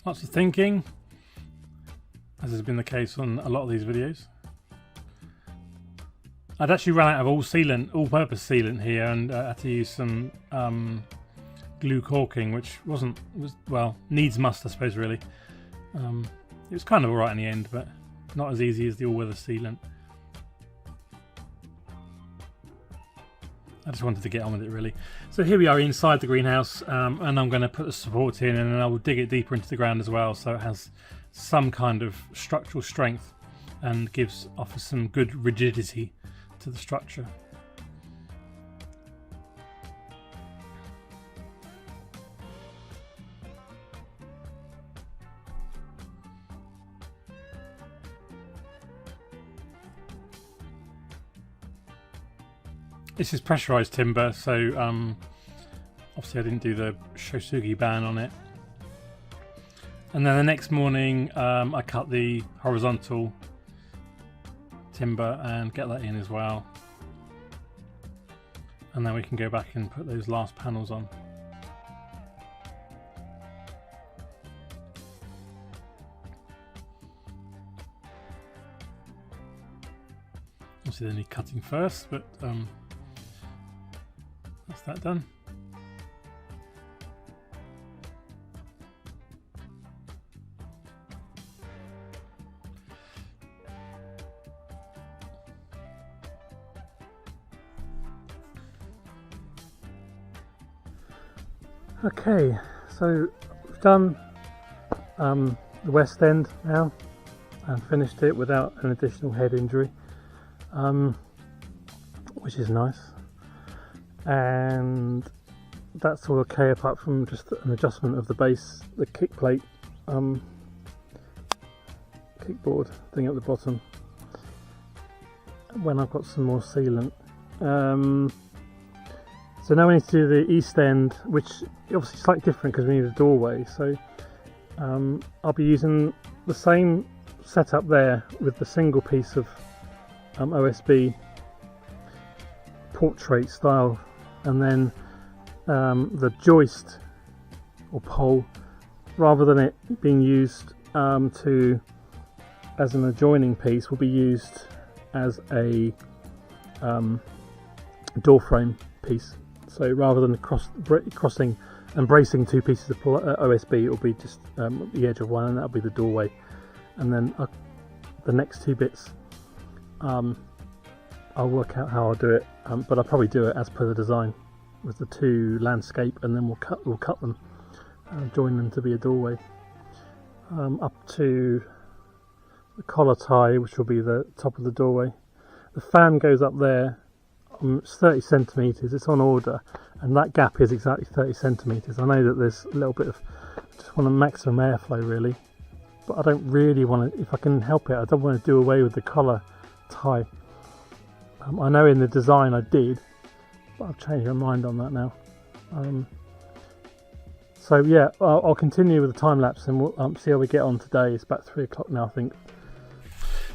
Lots of thinking, as has been the case on a lot of these videos. I'd actually run out of all-purpose sealant here, and had to use some glue caulking, which well, needs must, I suppose, really. It was kind of alright in the end, but not as easy as the all-weather sealant. I just wanted to get on with it, really. So here we are inside the greenhouse, and I'm going to put the support in, and then I will dig it deeper into the ground as well, so it has some kind of structural strength and offers some good rigidity to the structure. This is pressurized timber, so obviously I didn't do the Shosugi ban on it. And then the next morning I cut the horizontal timber and get that in as well. And then we can go back and put those last panels on. Obviously they need cutting first, but that's that done. Okay, so we've done the west end now and finished it without an additional head injury, which is nice. And that's all okay apart from just an adjustment of the base, the kick plate, kickboard thing at the bottom, when I've got some more sealant. So now we need to do the east end, which obviously is slightly different because we need a doorway. So I'll be using the same setup there with the single piece of OSB portrait style, and then the joist or pole, rather than it being used as an adjoining piece, will be used as a door frame piece. So rather than crossing and bracing two pieces of OSB, it will be just the edge of one, and that'll be the doorway. And then the next two bits, I'll work out how I'll do it, but I'll probably do it as per the design with the two landscape, and then we'll cut them, join them to be a doorway. Up to the collar tie, which will be the top of the doorway. The fan goes up there. It's 30 centimeters. It's on order, and that gap is exactly 30 centimeters. I know that there's a little bit of, I just want a maximum airflow really, but I don't really want to, if I can help it, I don't want to do away with the collar tie. I know in the design I did, but I've changed my mind on that now. So yeah, I'll continue with the time lapse, and we'll see how we get on today. It's about 3 o'clock now, I think.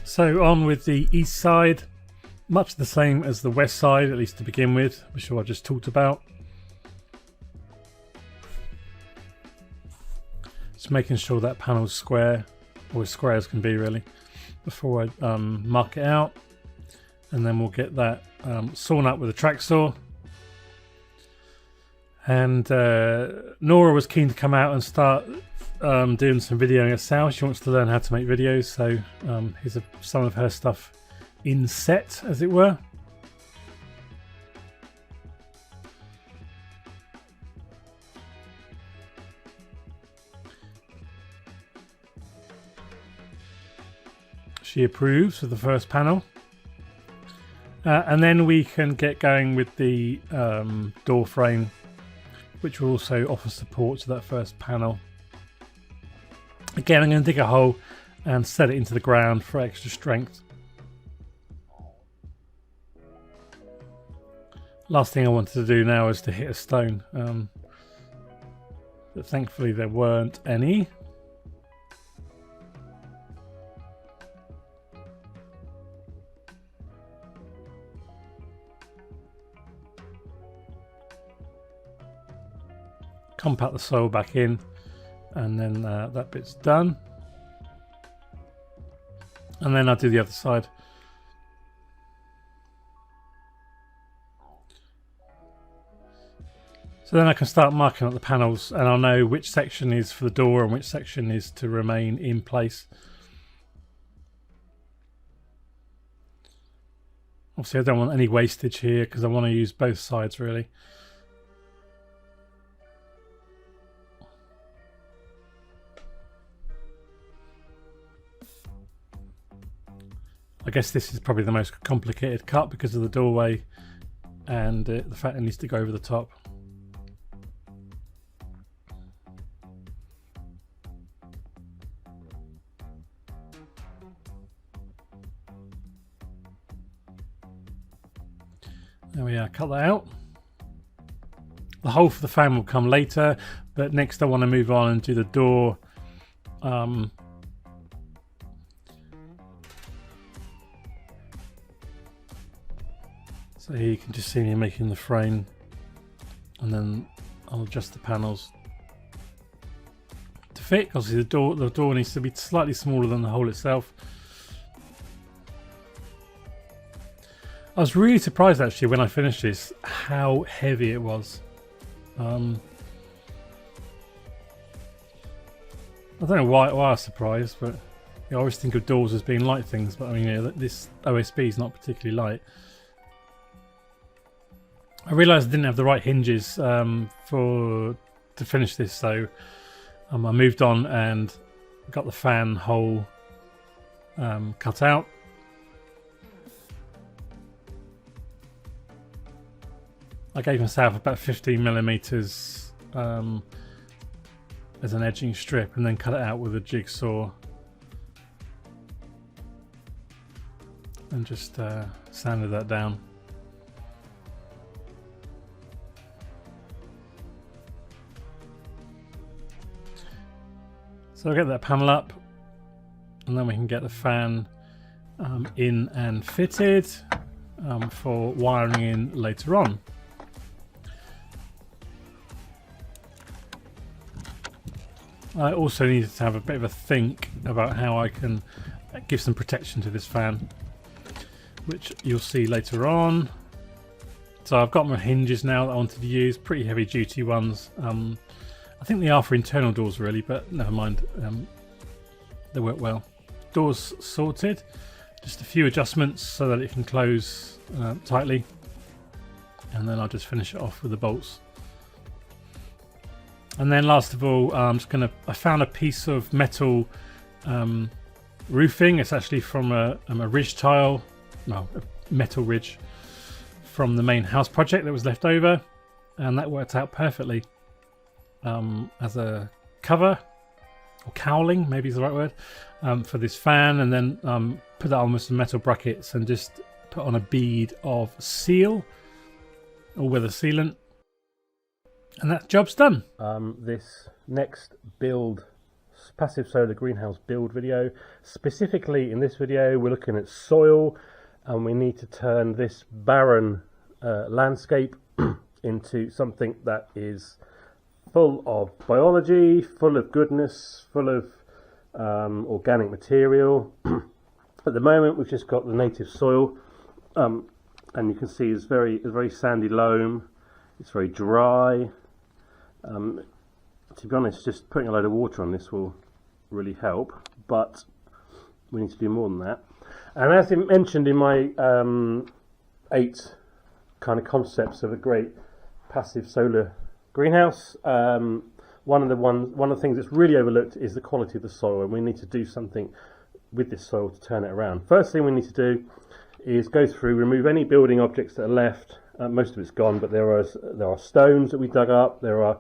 So on with the east side. Much the same as the west side, at least to begin with, which I just talked about. Just making sure that panel's square, or as square as can be really. before I mark it out, and then we'll get that sawn up with a track saw. And Nora was keen to come out and start doing some videoing herself. She wants to learn how to make videos, so here's some of her stuff in set, as it were. She approves of the first panel. And then we can get going with the door frame, which will also offer support to that first panel. Again, I'm going to dig a hole and set it into the ground for extra strength. Last thing I wanted to do now is to hit a stone, but thankfully there weren't any. Compact the soil back in, and then that bit's done. And then I'll do the other side. So then I can start marking up the panels, and I'll know which section is for the door and which section is to remain in place. Obviously I don't want any wastage here because I want to use both sides really. I guess this is probably the most complicated cut because of the doorway and the fact it needs to go over the top. There we are, cut that out. The hole for the fan will come later, but next I want to move on and do the door. So here you can just see me making the frame, and then I'll adjust the panels to fit. Obviously the door needs to be slightly smaller than the hole itself. I was really surprised actually when I finished this how heavy it was. I don't know why I was surprised, but I always think of doors as being light things, but I mean, you know, this OSB is not particularly light. I realised I didn't have the right hinges to finish this, so I moved on and got the fan hole cut out. I gave myself about 15mm as an edging strip, and then cut it out with a jigsaw and just sanded that down. So I'll get that panel up, and then we can get the fan in and fitted for wiring in later on. I also needed to have a bit of a think about how I can give some protection to this fan, which you'll see later on. So I've got my hinges now that I wanted to use, pretty heavy duty ones. I think they are for internal doors really, but never mind, they work well. Doors sorted, just a few adjustments so that it can close tightly, and then I'll just finish it off with the bolts. And then last of all, I found a piece of metal roofing. It's actually from a ridge tile, no, a metal ridge from the main house project that was left over, and that worked out perfectly as a cover, or cowling maybe is the right word, for this fan. And then put that on with some metal brackets and just put on a bead of seal or weather sealant, and that job's done. This next build, passive solar greenhouse build video, specifically in this video we're looking at soil, and we need to turn this barren landscape into something that is full of biology, full of goodness, full of organic material. At the moment we've just got the native soil, and you can see it's very sandy loam, it's very dry. To be honest, just putting a load of water on this will really help, but we need to do more than that. And as I mentioned in my 8 kind of concepts of a great passive solar greenhouse, one of the things that's really overlooked is the quality of the soil, and we need to do something with this soil to turn it around. First thing we need to do is go through, remove any building objects that are left. Most of it's gone, but there are stones that we dug up, there are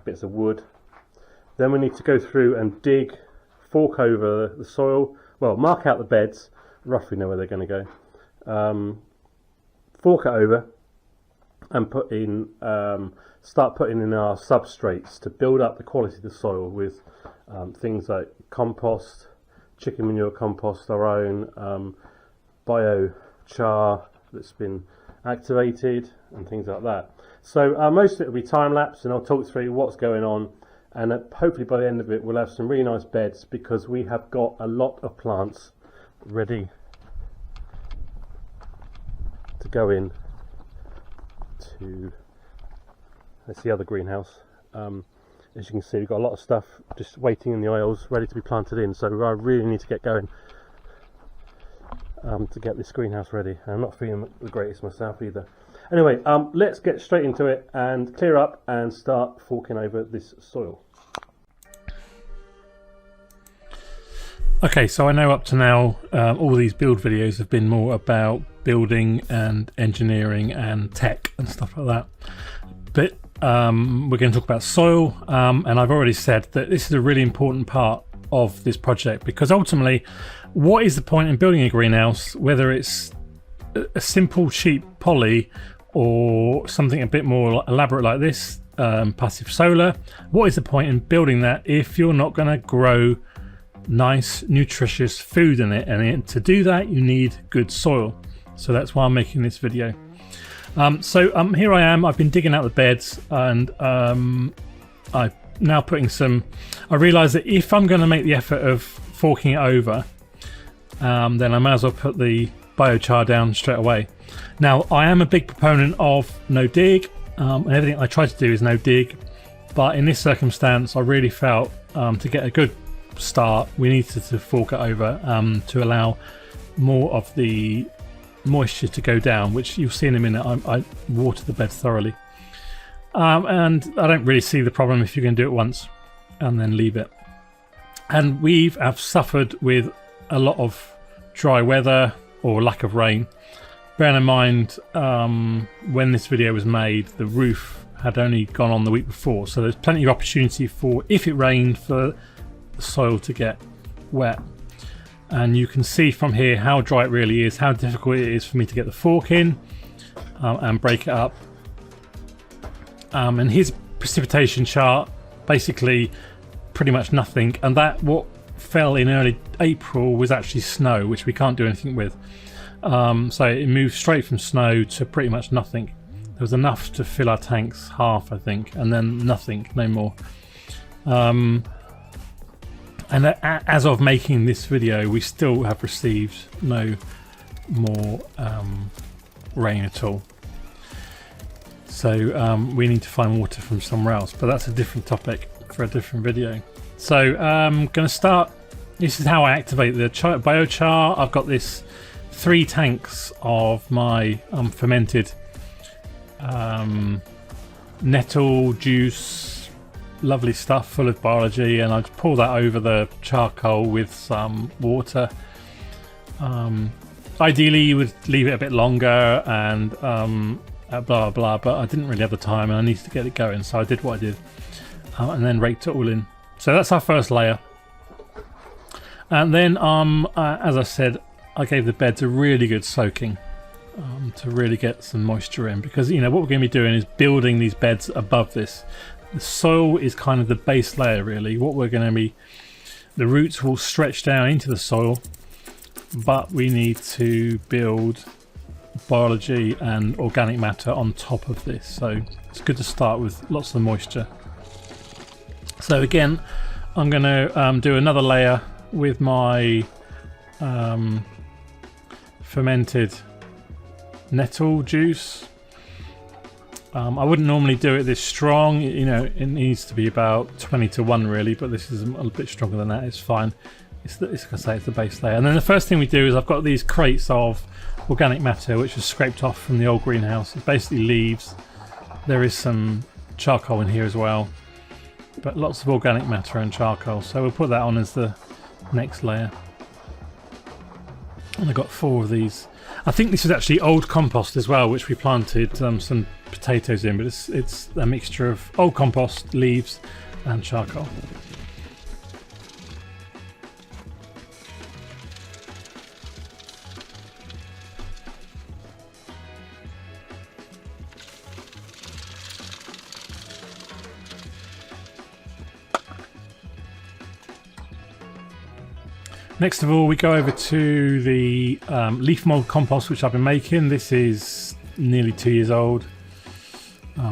bits of wood. Then we need to go through and fork over the soil, well, mark out the beds, roughly know where they're going to go, fork it over and start putting in our substrates to build up the quality of the soil with things like compost, chicken manure compost, our own biochar that's been activated and things like that. So most of it will be time-lapse, and I'll talk through what's going on, and hopefully by the end of it we'll have some really nice beds, because we have got a lot of plants ready to go in to, that's the other greenhouse. As you can see, we've got a lot of stuff just waiting in the aisles ready to be planted in, so I really need to get going to get this greenhouse ready. I'm not feeling the greatest myself either. Anyway, let's get straight into it and clear up and start forking over this soil. Okay, so I know up to now all these build videos have been more about building and engineering and tech and stuff like that, but we're going to talk about soil, and I've already said that this is a really important part of this project, because ultimately, what is the point in building a greenhouse, whether it's a simple cheap poly or something a bit more elaborate like this, passive solar? What is the point in building that if you're not going to grow nice nutritious food in it? And to do that you need good soil, so that's why I'm making this video. Here I am, I've been digging out the beds, and I'm now putting some, I realise that if I'm going to make the effort of forking it over, then I might as well put the biochar down straight away. Now I am a big proponent of no dig, and everything I try to do is no dig, but in this circumstance I really felt to get a good start we needed to fork it over to allow more of the moisture to go down, which you'll see in a minute. I water the bed thoroughly, and I don't really see the problem if you can do it once and then leave it. And have suffered with a lot of dry weather or lack of rain. Bearing in mind when this video was made, the roof had only gone on the week before, so there's plenty of opportunity for, if it rained, for the soil to get wet. And you can see from here how dry it really is, how difficult it is for me to get the fork in and break it up. And here's a precipitation chart, basically pretty much nothing, and that what fell in early April was actually snow, which we can't do anything with. So it moved straight from snow to pretty much nothing. There was enough to fill our tanks half, I think, and then nothing, no more. And as of making this video, we still have received no more rain at all. So we need to find water from somewhere else, but that's a different topic for a different video. So I'm going to start. This is how I activate the biochar. I've got this 3 tanks of my fermented nettle juice, lovely stuff full of biology, and I just pour that over the charcoal with some water. Ideally you would leave it a bit longer and blah blah, but I didn't really have the time and I needed to get it going, so I did what I did, and then raked it all in. So that's our first layer. And then as I said, I gave the beds a really good soaking to really get some moisture in, because you know what we're going to be doing is building these beds above this. The soil is kind of the base layer really. What we're going to be, the roots will stretch down into the soil, but we need to build biology and organic matter on top of this, so it's good to start with lots of moisture. So again, I'm going to do another layer with my fermented nettle juice. I wouldn't normally do it this strong, you know, it needs to be about 20 to 1 really, but this is a little bit stronger than that. It's fine. It's like I say, it's the base layer. And then the first thing we do is I've got these crates of organic matter which was scraped off from the old greenhouse. It's basically leaves. There is some charcoal in here as well, but lots of organic matter and charcoal, so we'll put that on as the next layer. And I've got 4 of these. I think this is actually old compost as well, which we planted some potatoes in, but it's a mixture of old compost, leaves and charcoal. Next of all, we go over to the leaf mold compost which I've been making. This is nearly 2 years old.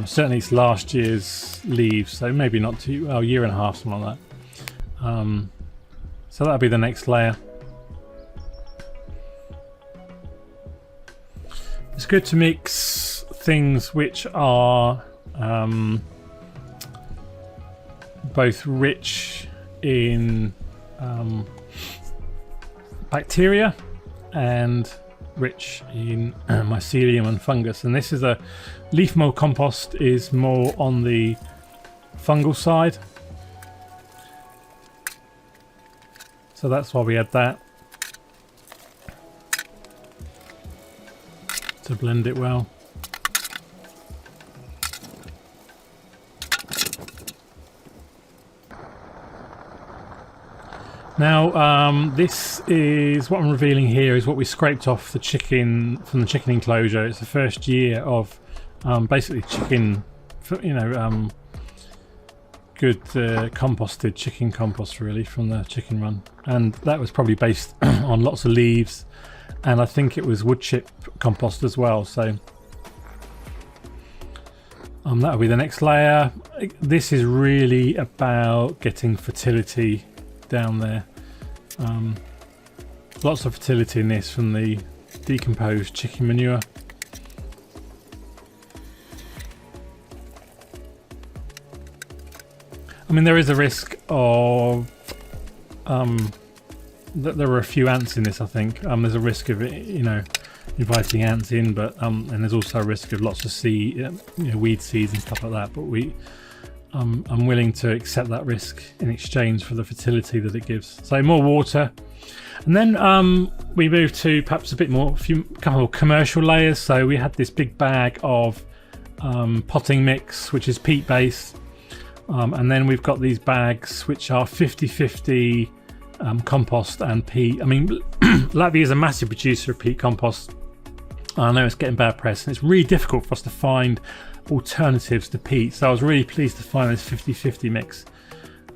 Certainly it's last year's leaves, so maybe not too, well, a year and a half, something like that. So that'll be the next layer. It's good to mix things which are both rich in bacteria and rich in mycelium and fungus, and this is a leaf mold compost is more on the fungal side, so that's why we add that to blend it well. Now this is what I'm revealing here is what we scraped off the chicken from the chicken enclosure. It's the first year of basically chicken, you know, good composted chicken compost really from the chicken run, and that was probably based on lots of leaves, and I think it was wood chip compost as well. So that'll be the next layer. This is really about getting fertility down there. Lots of fertility in this from the decomposed chicken manure. I mean, there is a risk of that there are a few ants in this, I think. There's a risk of it, you know, inviting ants in, but and there's also a risk of lots of weed seeds and stuff like that, but I'm willing to accept that risk in exchange for the fertility that it gives. So more water, and then we move to perhaps a bit more, couple of commercial layers. So we had this big bag of potting mix, which is peat based, and then we've got these bags which are 50-50 compost and peat. I mean, Latvia is a massive producer of peat compost. I know it's getting bad press, and it's really difficult for us to find alternatives to peat, so I was really pleased to find this 50-50 mix.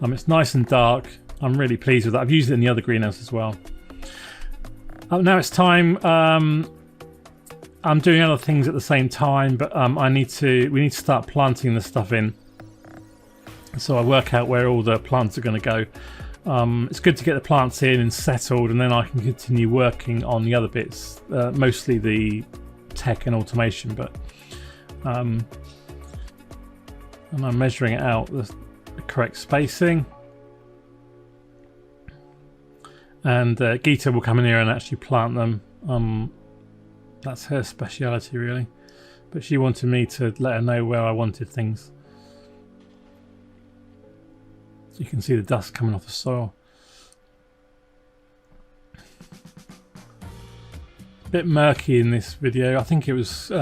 It's nice and dark. I'm really pleased with that. I've used it in the other greenhouse as well. Now it's time. I'm doing other things at the same time, but we need to start planting the stuff in, so I work out where all the plants are going to go. It's good to get the plants in and settled, and then I can continue working on the other bits, mostly the tech and automation, but and I'm measuring it out, the correct spacing, and Gita will come in here and actually plant them. That's her speciality really, but she wanted me to let her know where I wanted things. You can see the dust coming off the soil. A bit murky in this video. I think it was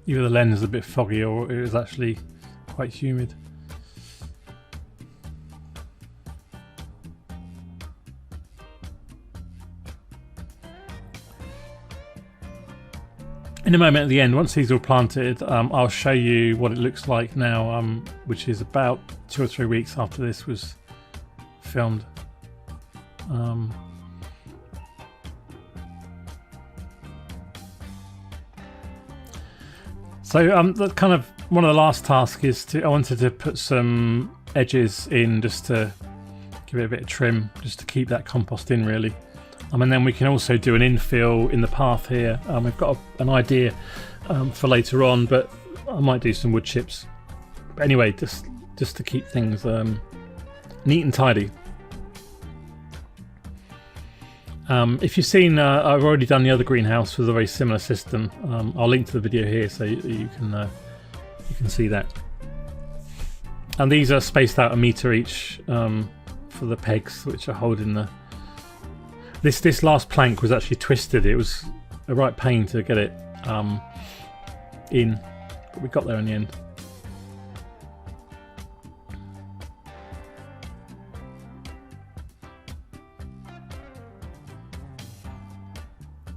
either the lens is a bit foggy or it was actually quite humid. In a moment at the end, once these are planted, I'll show you what it looks like now, which is about 2 or 3 weeks after this was filmed. So that kind of one of the last tasks is I wanted to put some edges in just to give it a bit of trim just to keep that compost in really. And then we can also do an infill in the path here. We've got an idea for later on, but I might do some wood chips. But anyway, just to keep things neat and tidy. If you've seen, I've already done the other greenhouse with a very similar system. I'll link to the video here so you can see that. And these are spaced out 1 meter each for the pegs which are holding the. This last plank was actually twisted. It was a right pain to get it in, but we got there in the end.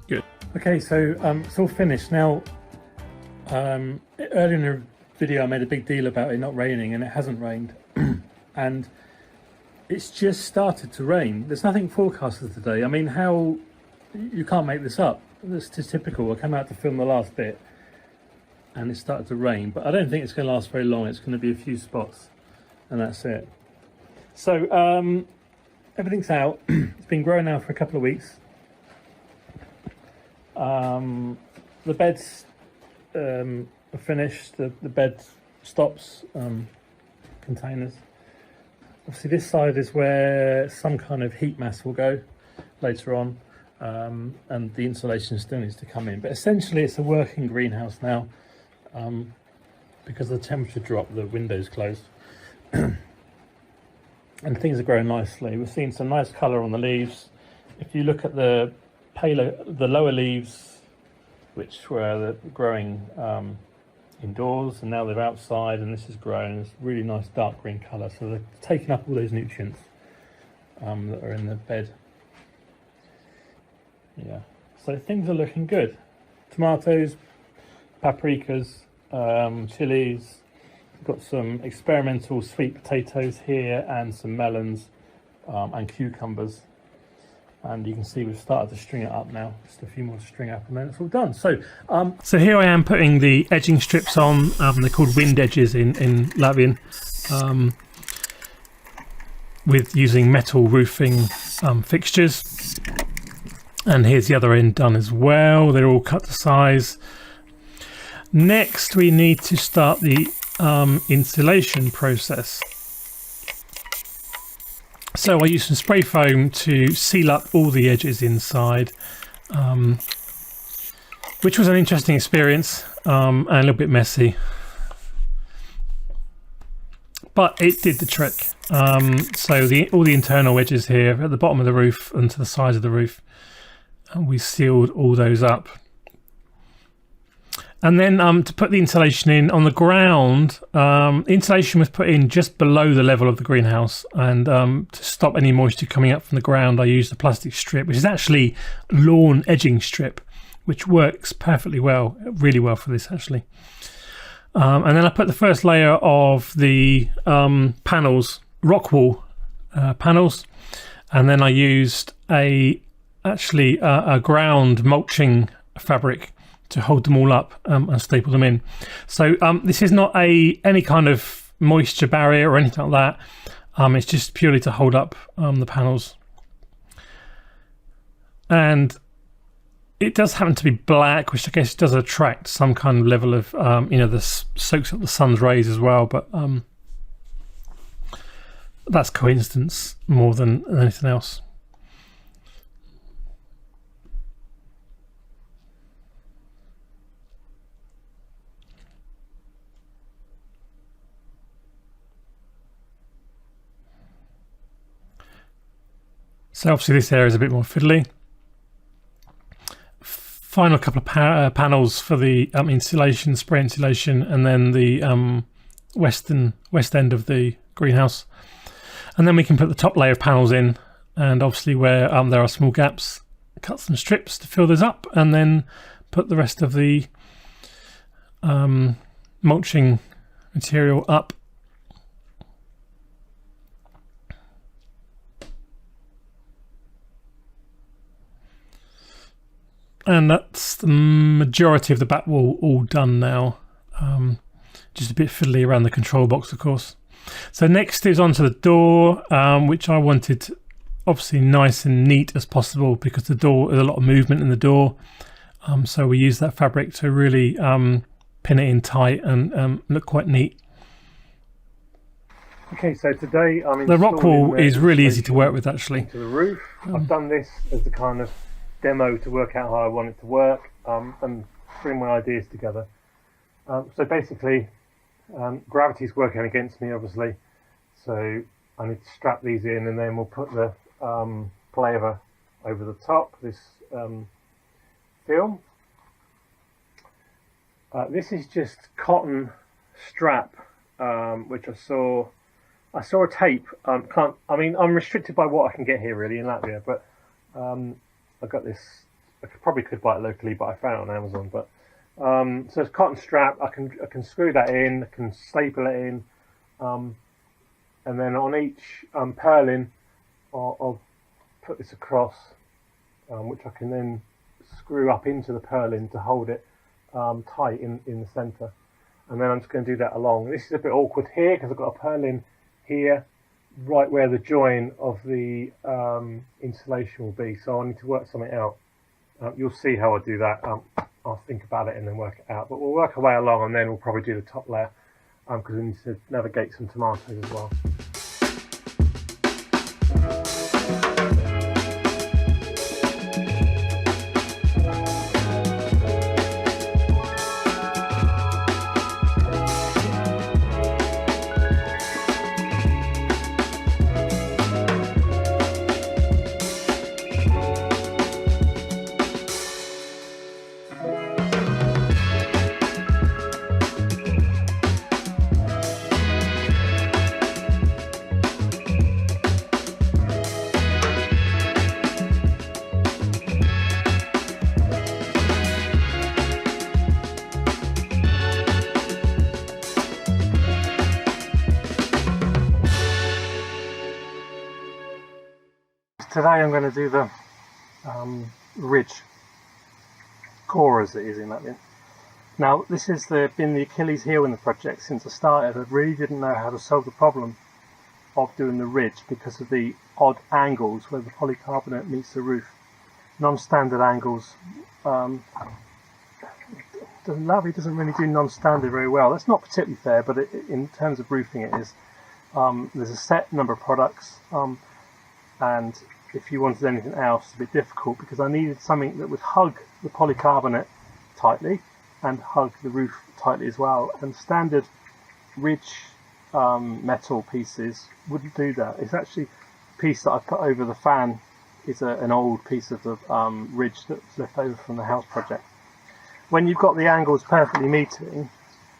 Good. Okay, so it's all finished now. Earlier in the video I made a big deal about it not raining, and it hasn't rained. And it's just started to rain. There's nothing forecasted today. I mean, how you can't make this up. It's just typical. I came out to film the last bit and it started to rain, but I don't think it's going to last very long. It's going to be a few spots and that's it. So everything's out. It's been growing now for a couple of weeks. The beds are finished. The bed stops containers. Obviously this side is where some kind of heat mass will go later on, and the insulation still needs to come in, but essentially it's a working greenhouse now. Because of the temperature drop, the window's closed and things are growing nicely. We're seeing some nice colour on the leaves. If you look at the lower leaves, which were growing indoors, and now they're outside, and this is grown. It's really nice dark green colour, so they're taking up all those nutrients that are in the bed. Yeah, so things are looking good. Tomatoes, paprikas, chilies. We've got some experimental sweet potatoes here, and some melons and cucumbers. And you can see we've started to string it up now. Just a few more to string up and then it's all done. So so here I am putting the edging strips on. They're called wind edges in Latvian. With using metal roofing fixtures. And here's the other end done as well. They're all cut to size. Next we need to start the insulation process. So I used some spray foam to seal up all the edges inside, which was an interesting experience and a little bit messy, but it did the trick. So all the internal edges here at the bottom of the roof and to the sides of the roof, and we sealed all those up. And then to put the insulation in on the ground, insulation was put in just below the level of the greenhouse, and to stop any moisture coming up from the ground I used a plastic strip, which is actually lawn edging strip, which works perfectly well, really well for this actually. And then I put the first layer of the panels, rock wool panels, and then I used a ground mulching fabric to hold them all up and staple them in. So this is not any kind of moisture barrier or anything like that. It's just purely to hold up the panels. And it does happen to be black, which I guess does attract some kind of level of, soaks up the sun's rays as well, but that's coincidence more than anything else. So obviously this area is a bit more fiddly. Final couple of panels for the insulation, spray insulation, and then the west end of the greenhouse. And then we can put the top layer of panels in, and obviously where there are small gaps, cut some strips to fill those up, and then put the rest of the mulching material up. And that's the majority of the back wall all done now. Just a bit fiddly around the control box, of course. So next is onto the door, which I wanted obviously nice and neat as possible because the door, there's a lot of movement in the door. So we use that fabric to really pin it in tight and look quite neat. Okay, so today I'm the rock wall is really easy to work with actually. To the roof. I've done this as a kind of demo to work out how I want it to work and bring my ideas together. So basically, gravity's working against me obviously, so I need to strap these in, and then we'll put the paver over the top, this film. This is just cotton strap, which I saw a tape. I mean, I'm restricted by what I can get here really in Latvia, but I got this. I probably could buy it locally, but I found it on Amazon. But so it's cotton strap. I can screw that in. I can staple it in, and then on each purlin, I'll put this across, which I can then screw up into the purlin to hold it tight in the centre. And then I'm just going to do that along. This is a bit awkward here because I've got a purlin here, right where the join of the insulation will be. So I need to work something out. You'll see how I do that. I'll think about it and then work it out. But we'll work our way along, and then we'll probably do the top layer because we need to navigate some tomatoes as well. Today I'm going to do the ridge, core as it is in Latvian. Now this has been the Achilles heel in the project since I started. I really didn't know how to solve the problem of doing the ridge because of the odd angles where the polycarbonate meets the roof. Non-standard angles. Latvia doesn't really do non-standard very well. That's not particularly fair, but in terms of roofing it is. There's a set number of products, and if you wanted anything else, it's a bit difficult because I needed something that would hug the polycarbonate tightly and hug the roof tightly as well. And standard ridge metal pieces wouldn't do that. It's actually a piece that I put over the fan is an old piece of the ridge that's left over from the house project. When you've got the angles perfectly meeting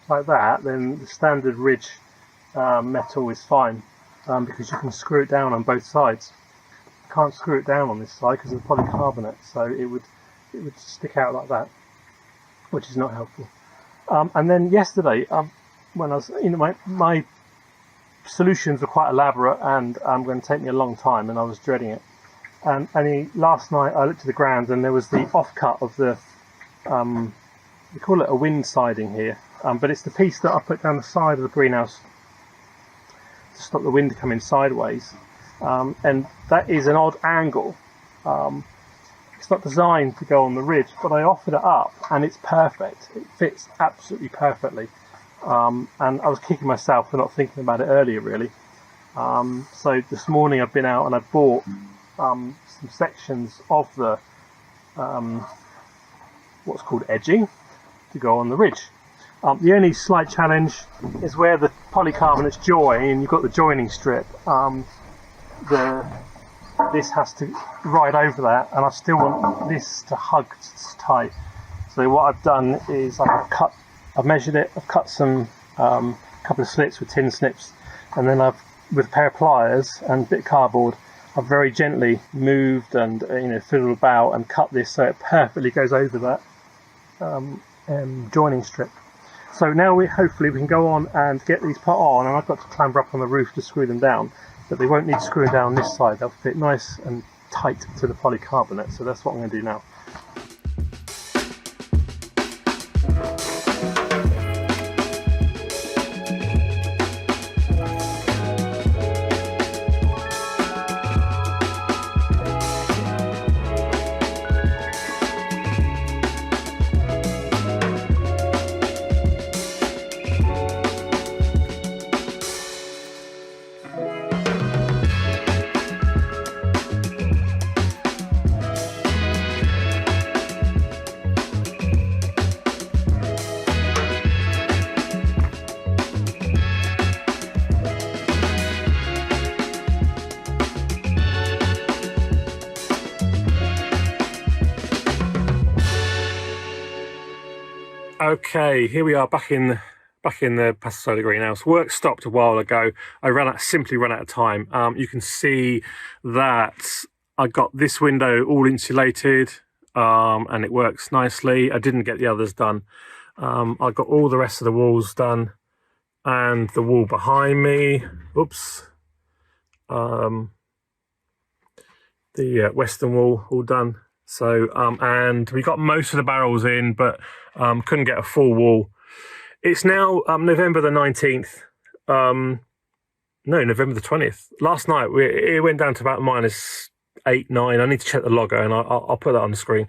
like that, then the standard ridge metal is fine because you can screw it down on both sides. Can't screw it down on this side because of the polycarbonate, so it would stick out like that, which is not helpful. And then yesterday, when I was, my solutions were quite elaborate and going to take me a long time, and I was dreading it. And last night I looked at the ground and there was the offcut of the, we call it a wind siding here, but it's the piece that I put down the side of the greenhouse to stop the wind coming sideways. And that is an odd angle. It's not designed to go on the ridge, but I offered it up and it's perfect. It fits absolutely perfectly. And I was kicking myself for not thinking about it earlier really. So this morning I've been out and I bought some sections of the what's called edging to go on the ridge. The only slight challenge is where the polycarbonates join and you've got the joining strip. This has to ride over that, and I still want this to hug tight. So what I've done is I've measured it, I've cut some couple of slits with tin snips, and then with a pair of pliers and a bit of cardboard, I've very gently moved and fiddled about and cut this so it perfectly goes over that joining strip. So now hopefully we can go on and get these put on, and I've got to clamber up on the roof to screw them down. But they won't need screwing down on this side, they'll fit nice and tight to the polycarbonate, so that's what I'm going to do now. Okay, here we are back in the passive solar greenhouse. Work stopped a while ago. I simply ran out of time. You can see that I got this window all insulated, and it works nicely. I didn't get the others done. I got all the rest of the walls done, and the wall behind me. Oops. The western wall all done. So, and we got most of the barrels in, but couldn't get a full wall. It's now November the 19th. No, November the 20th. Last night, it went down to about -8, 9. I need to check the logger, and I'll put that on the screen.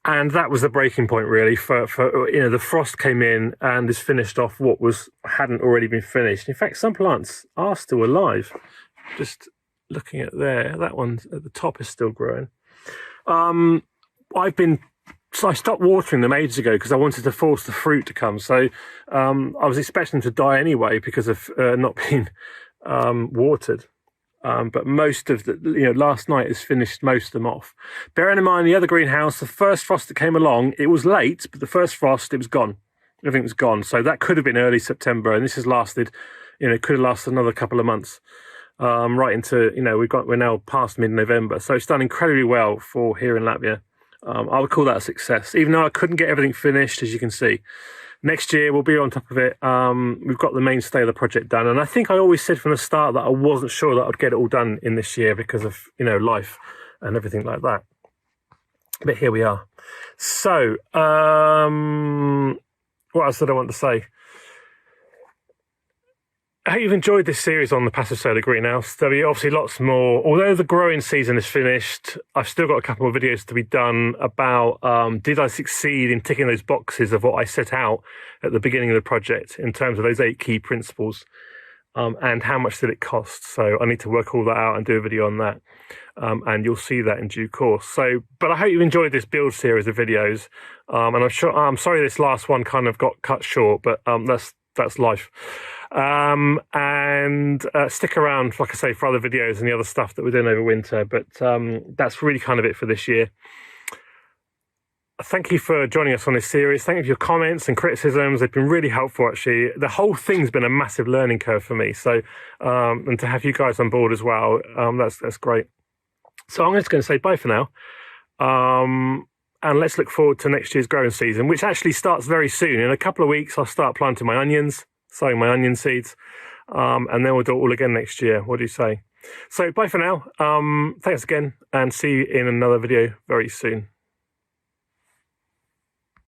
And that was the breaking point, really, for the frost came in and has finished off what hadn't already been finished. In fact, some plants are still alive. Just looking at there, that one at the top is still growing. I stopped watering them ages ago because I wanted to force the fruit to come. So I was expecting them to die anyway because of not being watered. But most of last night has finished most of them off. Bearing in mind the other greenhouse, the first frost that came along, it was late, but the first frost, it was gone. Everything was gone. So that could have been early September, and this has lasted, it could have lasted another couple of months. Right into, we're now past mid-November. So it's done incredibly well for here in Latvia. I would call that a success, even though I couldn't get everything finished, as you can see. Next year, we'll be on top of it. We've got the mainstay of the project done. And I think I always said from the start that I wasn't sure that I'd get it all done in this year because of, life and everything like that. But here we are. So, what else did I want to say? I hope you've enjoyed this series on the passive solar greenhouse. There'll be obviously lots more. Although the growing season is finished, I've still got a couple of videos to be done about did I succeed in ticking those boxes of what I set out at the beginning of the project in terms of those 8 key principles, and how much did it cost. So I need to work all that out and do a video on that, and you'll see that in due course. But I hope you've enjoyed this build series of videos, and I'm sorry this last one kind of got cut short, but that's life. And stick around, like I say, for other videos and the other stuff that we're doing over winter. But that's really kind of it for this year. Thank you for joining us on this series. Thank you for your comments and criticisms. They've been really helpful, actually. The whole thing's been a massive learning curve for me. So, and to have you guys on board as well, that's great. So I'm just going to say bye for now. And let's look forward to next year's growing season, which actually starts very soon. In a couple of weeks, I'll start planting my onions, sowing my onion seeds, and then we'll do it all again next year. What do you say? So bye for now. Thanks again, and see you in another video very soon.